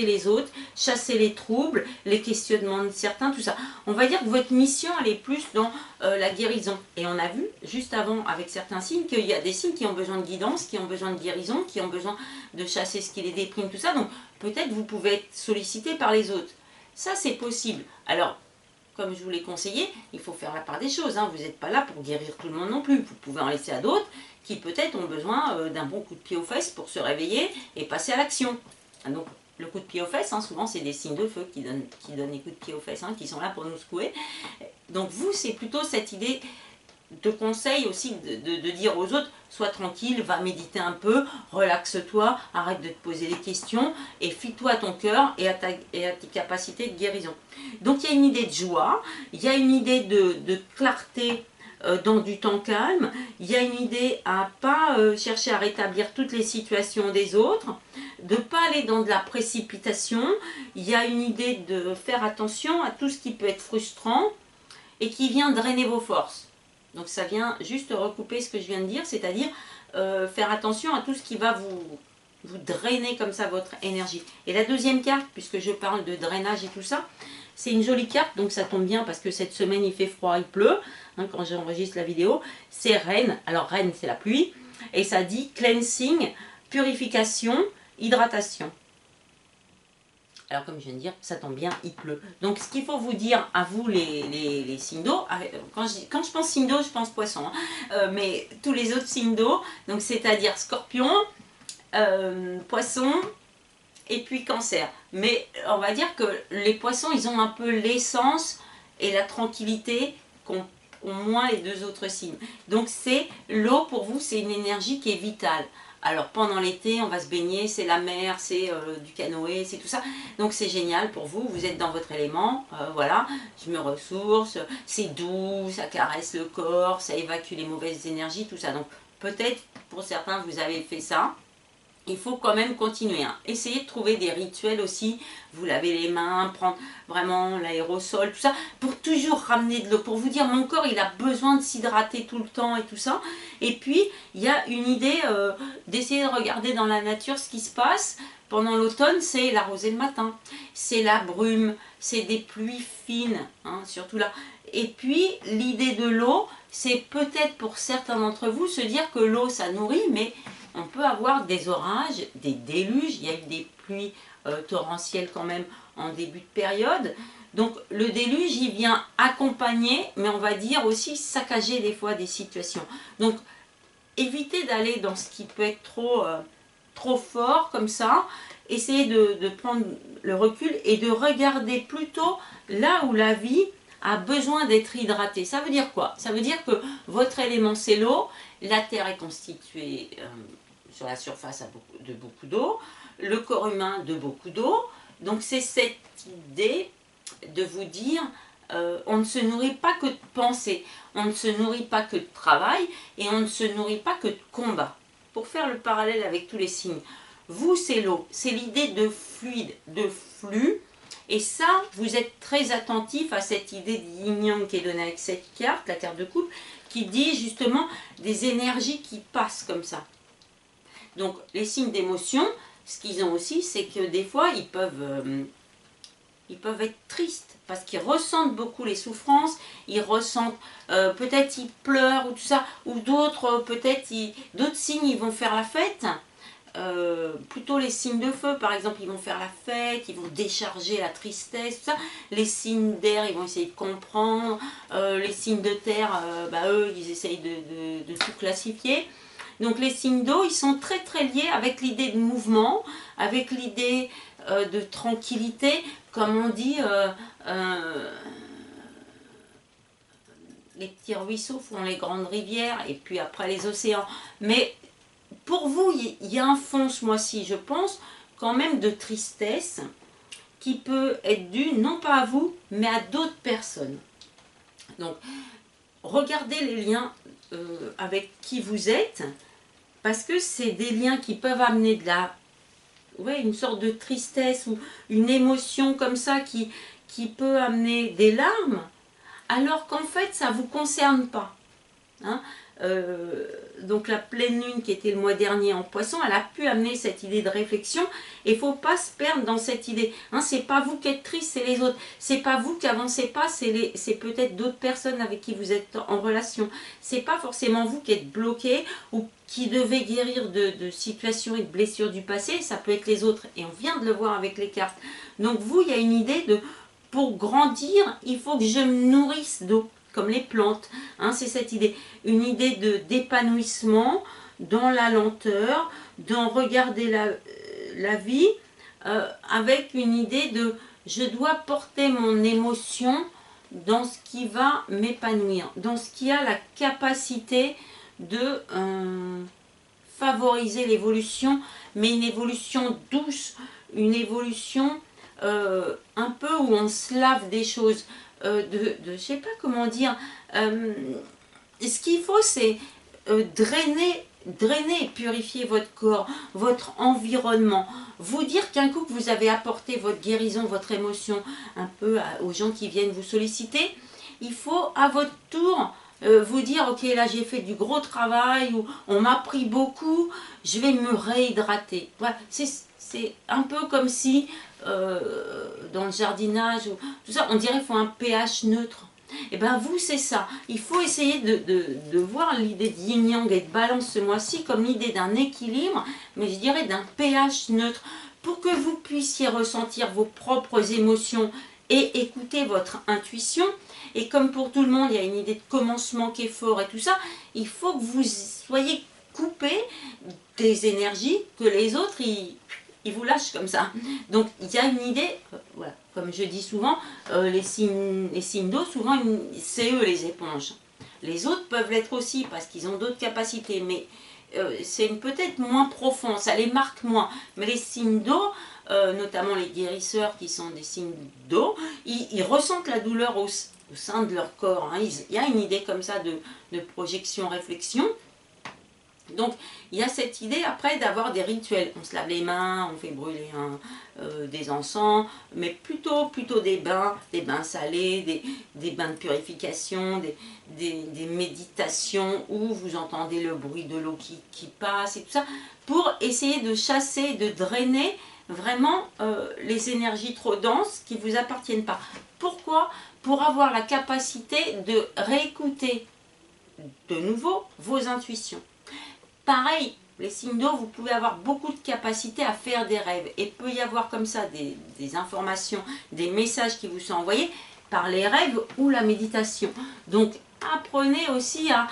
les autres, chasser les troubles, les questionnements de certains, tout ça. On va dire que votre mission, elle est plus dans la guérison. Et on a vu, juste avant, avec certains signes, qu'il y a des signes qui ont besoin de guidance, qui ont besoin de guérison, qui ont besoin de chasser ce qui les déprime, tout ça. Donc, peut-être vous pouvez être sollicité par les autres. Ça, c'est possible. Alors, comme je vous l'ai conseillé, il faut faire la part des choses. Hein. Vous n'êtes pas là pour guérir tout le monde non plus. Vous pouvez en laisser à d'autres qui, peut-être, ont besoin d'un bon coup de pied aux fesses pour se réveiller et passer à l'action. Donc, le coup de pied aux fesses, hein, souvent c'est des signes de feu qui donnent les coups de pied aux fesses, hein, qui sont là pour nous secouer. Donc vous, c'est plutôt cette idée de conseil aussi de dire aux autres, sois tranquille, va méditer un peu, relaxe-toi, arrête de te poser des questions et fie-toi à ton cœur et à tes capacités de guérison. Donc il y a une idée de joie, il y a une idée de clarté dans du temps calme, il y a une idée à ne pas chercher à rétablir toutes les situations des autres, de ne pas aller dans de la précipitation, il y a une idée de faire attention à tout ce qui peut être frustrant et qui vient drainer vos forces. Donc ça vient juste recouper ce que je viens de dire, c'est-à-dire faire attention à tout ce qui va vous drainer comme ça votre énergie. Et la deuxième carte, puisque je parle de drainage et tout ça, c'est une jolie carte, donc ça tombe bien parce que cette semaine il fait froid, il pleut, hein, quand j'enregistre la vidéo, c'est Reine. Alors Reine, c'est la pluie, et ça dit cleansing, purification, hydratation. Alors comme je viens de dire, ça tombe bien, il pleut. Donc ce qu'il faut vous dire à vous les signes d'eau, quand je pense signes d'eau, je pense poisson, hein, mais tous les autres signes d'eau, donc c'est-à-dire scorpion, poisson, et puis cancer. Mais on va dire que les poissons, ils ont un peu l'essence et la tranquillité qu'ont moins les deux autres signes. Donc c'est l'eau pour vous, c'est une énergie qui est vitale. Alors pendant l'été, on va se baigner, c'est la mer, c'est du canoë, c'est tout ça. Donc c'est génial pour vous, vous êtes dans votre élément, voilà, je me ressource, c'est doux, ça caresse le corps, ça évacue les mauvaises énergies, tout ça. Donc peut-être pour certains, vous avez fait ça. Il faut quand même continuer. Hein. Essayez de trouver des rituels aussi. Vous lavez les mains, prendre vraiment l'aérosol, tout ça, pour toujours ramener de l'eau. Pour vous dire, mon corps, il a besoin de s'hydrater tout le temps et tout ça. Et puis, il y a une idée d'essayer de regarder dans la nature ce qui se passe. Pendant l'automne, c'est la rosée le matin. C'est la brume, c'est des pluies fines, hein, surtout là. Et puis, l'idée de l'eau, c'est peut-être pour certains d'entre vous se dire que l'eau, ça nourrit, mais on peut avoir des orages, des déluges, il y a eu des pluies torrentielles quand même en début de période. Donc le déluge, il vient accompagner, mais on va dire aussi saccager des fois des situations. Donc évitez d'aller dans ce qui peut être trop fort comme ça. Essayez de prendre le recul et de regarder plutôt là où la vie a besoin d'être hydratée. Ça veut dire quoi? Ça veut dire que votre élément c'est l'eau, la terre est constituée sur la surface de beaucoup d'eau, le corps humain de beaucoup d'eau. Donc c'est cette idée de vous dire on ne se nourrit pas que de pensée, on ne se nourrit pas que de travail et on ne se nourrit pas que de combat. Pour faire le parallèle avec tous les signes, vous c'est l'eau, c'est l'idée de fluide, de flux. Et ça, vous êtes très attentif à cette idée de yin-yang qui est donnée avec cette carte, la carte de couple, qui dit justement des énergies qui passent comme ça. Donc les signes d'émotion, ce qu'ils ont aussi, c'est que des fois, ils peuvent être tristes parce qu'ils ressentent beaucoup les souffrances, ils ressentent, peut-être ils pleurent ou tout ça, ou d'autres, peut-être, d'autres signes, ils vont faire la fête. Plutôt les signes de feu, par exemple, ils vont faire la fête, ils vont décharger la tristesse, tout ça. Les signes d'air, ils vont essayer de comprendre. Les signes de terre, eux, ils essayent de tout classifier. Donc les signes d'eau, ils sont très très liés avec l'idée de mouvement, avec l'idée de tranquillité, comme on dit, les petits ruisseaux font les grandes rivières et puis après les océans. Mais pour vous, il y a un fond ce mois-ci, je pense, quand même de tristesse qui peut être due non pas à vous, mais à d'autres personnes. Donc, regardez les liens avec qui vous êtes, parce que c'est des liens qui peuvent amener de la, une sorte de tristesse ou une émotion comme ça qui peut amener des larmes, alors qu'en fait ça ne vous concerne pas. Hein. Donc la pleine lune qui était le mois dernier en Poisson, elle a pu amener cette idée de réflexion, et il ne faut pas se perdre dans cette idée. Hein, c'est pas vous qui êtes triste, c'est les autres. C'est pas vous qui avancez pas, c'est peut-être d'autres personnes avec qui vous êtes en relation. C'est pas forcément vous qui êtes bloqué ou qui devez guérir de situations et de blessures du passé, ça peut être les autres, et on vient de le voir avec les cartes. Donc vous, il y a une idée de, pour grandir, il faut que je me nourrisse d'eau, comme les plantes, hein, c'est cette idée, une idée d'épanouissement dans la lenteur, dans regarder la vie, avec une idée de je dois porter mon émotion dans ce qui va m'épanouir, dans ce qui a la capacité de favoriser l'évolution, mais une évolution douce, une évolution un peu où on se lave des choses, je sais pas comment dire, ce qu'il faut c'est drainer et purifier votre corps, votre environnement, vous dire qu'un coup que vous avez apporté votre guérison, votre émotion un peu aux gens qui viennent vous solliciter, il faut à votre tour vous dire ok, là j'ai fait du gros travail, ou on m'a pris beaucoup, je vais me réhydrater. Voilà, c'est un peu comme si dans le jardinage ou tout ça, on dirait qu'il faut un pH neutre. Et bien vous, c'est ça. Il faut essayer de voir l'idée de yin-yang et de balance ce mois-ci comme l'idée d'un équilibre, mais je dirais d'un pH neutre, pour que vous puissiez ressentir vos propres émotions et écouter votre intuition. Et comme pour tout le monde, il y a une idée de commencement qui est fort et tout ça, il faut que vous soyez coupé des énergies que les autres, ils vous lâchent comme ça. Donc il y a une idée, voilà, comme je dis souvent, les signes d'eau, souvent c'est eux les éponges. Les autres peuvent l'être aussi parce qu'ils ont d'autres capacités, mais c'est peut-être moins profond, ça les marque moins. Mais les signes d'eau, notamment les guérisseurs qui sont des signes d'eau, ils ressentent la douleur au sein de leur corps. Hein. Il y a une idée comme ça de projection, réflexion. Donc il y a cette idée après d'avoir des rituels, on se lave les mains, on fait brûler des encens, mais plutôt des bains salés, des bains de purification, des méditations où vous entendez le bruit de l'eau qui passe et tout ça, pour essayer de chasser, de drainer vraiment les énergies trop denses qui ne vous appartiennent pas. Pourquoi? Pour avoir la capacité de réécouter de nouveau vos intuitions. Pareil, les signes d'eau, vous pouvez avoir beaucoup de capacité à faire des rêves. Et peut y avoir comme ça des informations, des messages qui vous sont envoyés par les rêves ou la méditation. Donc apprenez aussi à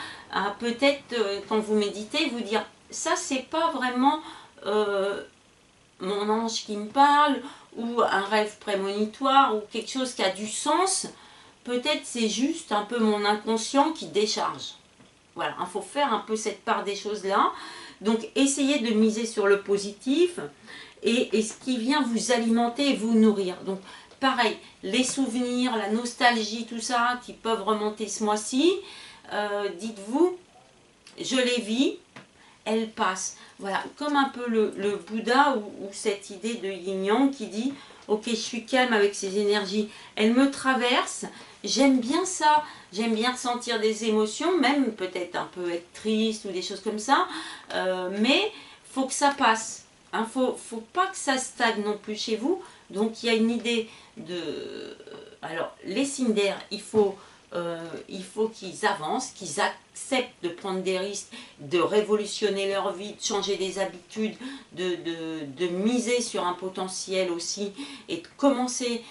peut-être, quand vous méditez, vous dire, ça c'est pas vraiment mon ange qui me parle, ou un rêve prémonitoire, ou quelque chose qui a du sens. Peut-être c'est juste un peu mon inconscient qui décharge. Voilà, il faut faire un peu cette part des choses-là. Donc, essayez de miser sur le positif et ce qui vient vous alimenter et vous nourrir. Donc, pareil, les souvenirs, la nostalgie, tout ça, qui peuvent remonter ce mois-ci, dites-vous, je les vis, elles passent. Voilà, comme un peu le Bouddha ou cette idée de yin-yang qui dit, ok, je suis calme avec ces énergies, elles me traversent, j'aime bien ça. J'aime bien ressentir des émotions, même peut-être un peu être triste ou des choses comme ça, mais il faut que ça passe. Hein, faut pas que ça stagne non plus chez vous. Donc il y a une idée de... Alors les signes d'air, il faut qu'ils avancent, qu'ils acceptent de prendre des risques, de révolutionner leur vie, de changer des habitudes, de miser sur un potentiel aussi, et de commencer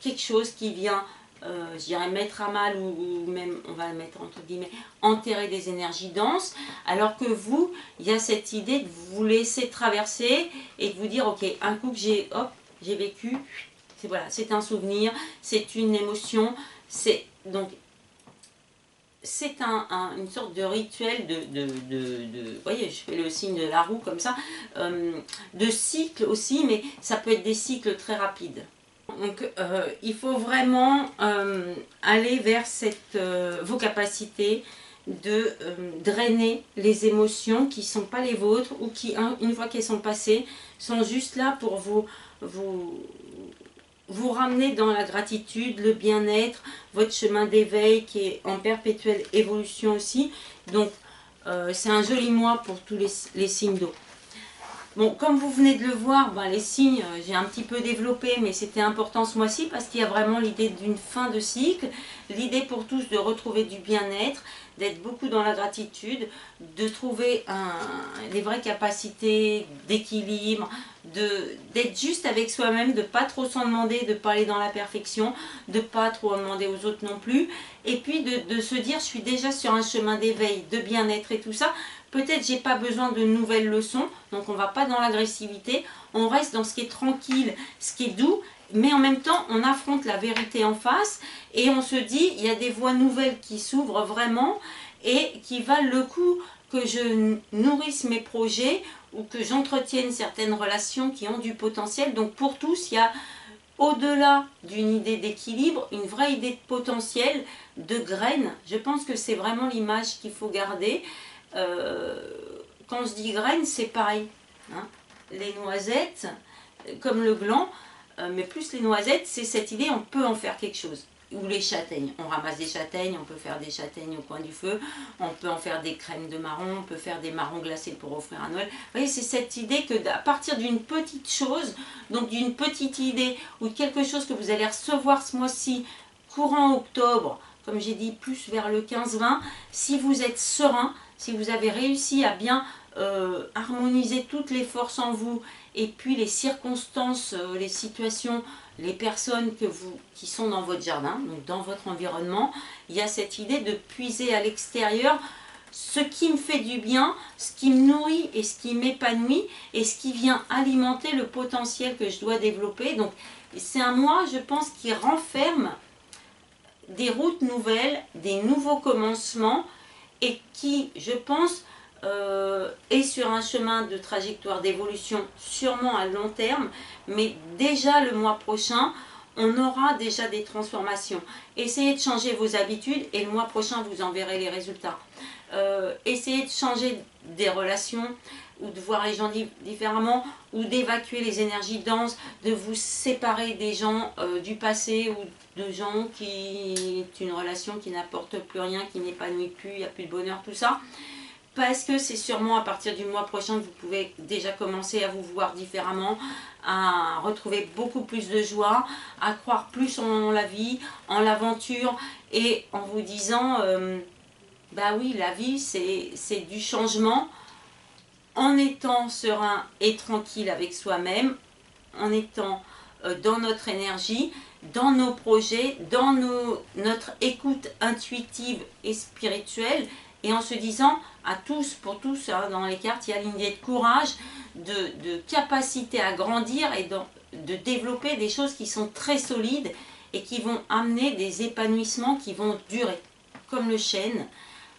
quelque chose qui vient je dirais mettre à mal ou même, on va mettre entre guillemets, enterrer des énergies denses, alors que vous, il y a cette idée de vous laisser traverser et de vous dire, ok, un coup que j'ai vécu, voilà, c'est un souvenir, c'est une émotion, donc c'est une sorte de rituel vous voyez, je fais le signe de la roue comme ça, de cycle aussi, mais ça peut être des cycles très rapides. Donc il faut vraiment aller vers vos capacités de drainer les émotions qui ne sont pas les vôtres ou qui, une fois qu'elles sont passées, sont juste là pour vous ramener dans la gratitude, le bien-être, votre chemin d'éveil qui est en perpétuelle évolution aussi. Donc c'est un joli mois pour tous les signes d'eau. Bon, comme vous venez de le voir, les signes, j'ai un petit peu développé, mais c'était important ce mois-ci parce qu'il y a vraiment l'idée d'une fin de cycle, l'idée pour tous de retrouver du bien-être, d'être beaucoup dans la gratitude, de trouver des vraies capacités d'équilibre, d'être juste avec soi-même, de ne pas trop s'en demander, de ne pas aller dans la perfection, de ne pas trop en demander aux autres non plus, et puis de se dire je suis déjà sur un chemin d'éveil, de bien-être et tout ça. Peut-être j'ai pas besoin de nouvelles leçons, donc on va pas dans l'agressivité, on reste dans ce qui est tranquille, ce qui est doux, mais en même temps on affronte la vérité en face et on se dit il y a des voies nouvelles qui s'ouvrent vraiment et qui valent le coup que je nourrisse mes projets ou que j'entretienne certaines relations qui ont du potentiel. Donc pour tous, il y a au-delà d'une idée d'équilibre, une vraie idée de potentiel, de graines. Je pense que c'est vraiment l'image qu'il faut garder. Quand je dis graines, c'est pareil. Hein. Les noisettes, comme le gland, mais plus les noisettes, c'est cette idée, on peut en faire quelque chose. Ou les châtaignes, on ramasse des châtaignes, on peut faire des châtaignes au coin du feu, on peut en faire des crèmes de marron, on peut faire des marrons glacés pour offrir à Noël. Vous voyez, c'est cette idée que à partir d'une petite chose, donc d'une petite idée ou de quelque chose que vous allez recevoir ce mois-ci, courant octobre, comme j'ai dit, plus vers le 15-20, si vous êtes serein, si vous avez réussi à bien harmoniser toutes les forces en vous et puis les circonstances, les situations, les personnes qui sont dans votre jardin, donc dans votre environnement, il y a cette idée de puiser à l'extérieur ce qui me fait du bien, ce qui me nourrit et ce qui m'épanouit et ce qui vient alimenter le potentiel que je dois développer. Donc c'est un mois, je pense, qui renferme des routes nouvelles, des nouveaux commencements et qui, je pense, est sur un chemin de trajectoire d'évolution sûrement à long terme, mais déjà le mois prochain, on aura déjà des transformations. Essayez de changer vos habitudes et le mois prochain, vous en verrez les résultats. Essayez de changer des relations ou de voir les gens différemment ou d'évacuer les énergies denses, de vous séparer des gens du passé ou de gens qui est une relation qui n'apporte plus rien, qui n'épanouit plus, il n'y a plus de bonheur, tout ça. Parce que c'est sûrement à partir du mois prochain que vous pouvez déjà commencer à vous voir différemment, à retrouver beaucoup plus de joie, à croire plus en la vie, en l'aventure et en vous disant, bah oui, la vie c'est du changement en étant serein et tranquille avec soi-même, en étant dans notre énergie, dans nos projets, dans notre écoute intuitive et spirituelle, et en se disant à tous, pour tous, hein, dans les cartes, il y a l'idée de courage, de capacité à grandir et de développer des choses qui sont très solides et qui vont amener des épanouissements qui vont durer. Comme le chêne,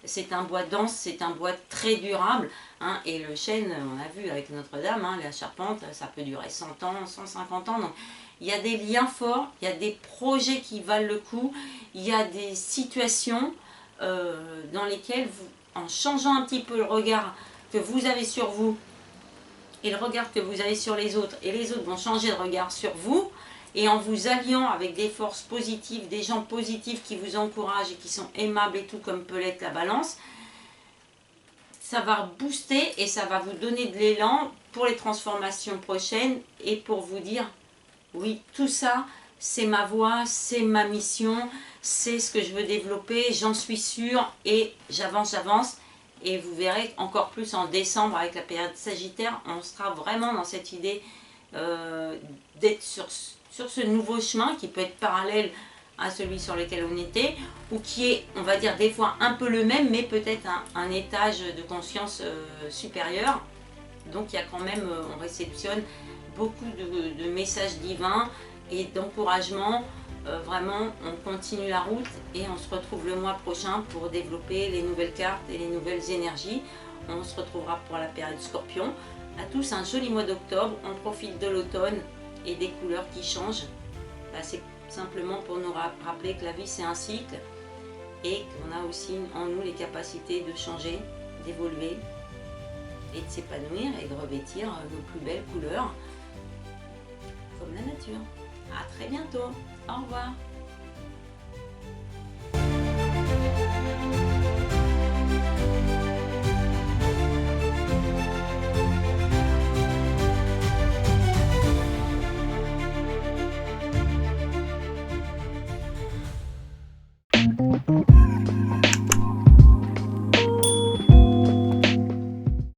c'est un bois dense, c'est un bois très durable. Hein, et le chêne, on a vu avec Notre-Dame, hein, la charpente, ça peut durer 100 ans, 150 ans. Donc, il y a des liens forts, il y a des projets qui valent le coup, il y a des situations dans lesquelles, en changeant un petit peu le regard que vous avez sur vous et le regard que vous avez sur les autres, et les autres vont changer de regard sur vous, et en vous alliant avec des forces positives, des gens positifs qui vous encouragent et qui sont aimables et tout, comme peut l'être la balance, ça va booster et ça va vous donner de l'élan pour les transformations prochaines et pour vous dire, oui, tout ça, c'est ma voie, c'est ma mission, c'est ce que je veux développer, j'en suis sûre et j'avance. Et vous verrez encore plus en décembre avec la période Sagittaire, on sera vraiment dans cette idée d'être sur ce nouveau chemin qui peut être parallèle à celui sur lequel on était, ou qui est, on va dire, des fois un peu le même, mais peut-être un étage de conscience supérieur. Donc il y a quand même, on réceptionne beaucoup de messages divins et d'encouragement. Vraiment, on continue la route et on se retrouve le mois prochain pour développer les nouvelles cartes et les nouvelles énergies. On se retrouvera pour la période Scorpion. À tous un joli mois d'octobre, on profite de l'automne et des couleurs qui changent. C'est simplement pour nous rappeler que la vie c'est un cycle et qu'on a aussi en nous les capacités de changer, d'évoluer et de s'épanouir et de revêtir nos plus belles couleurs comme la nature. À très bientôt, au revoir.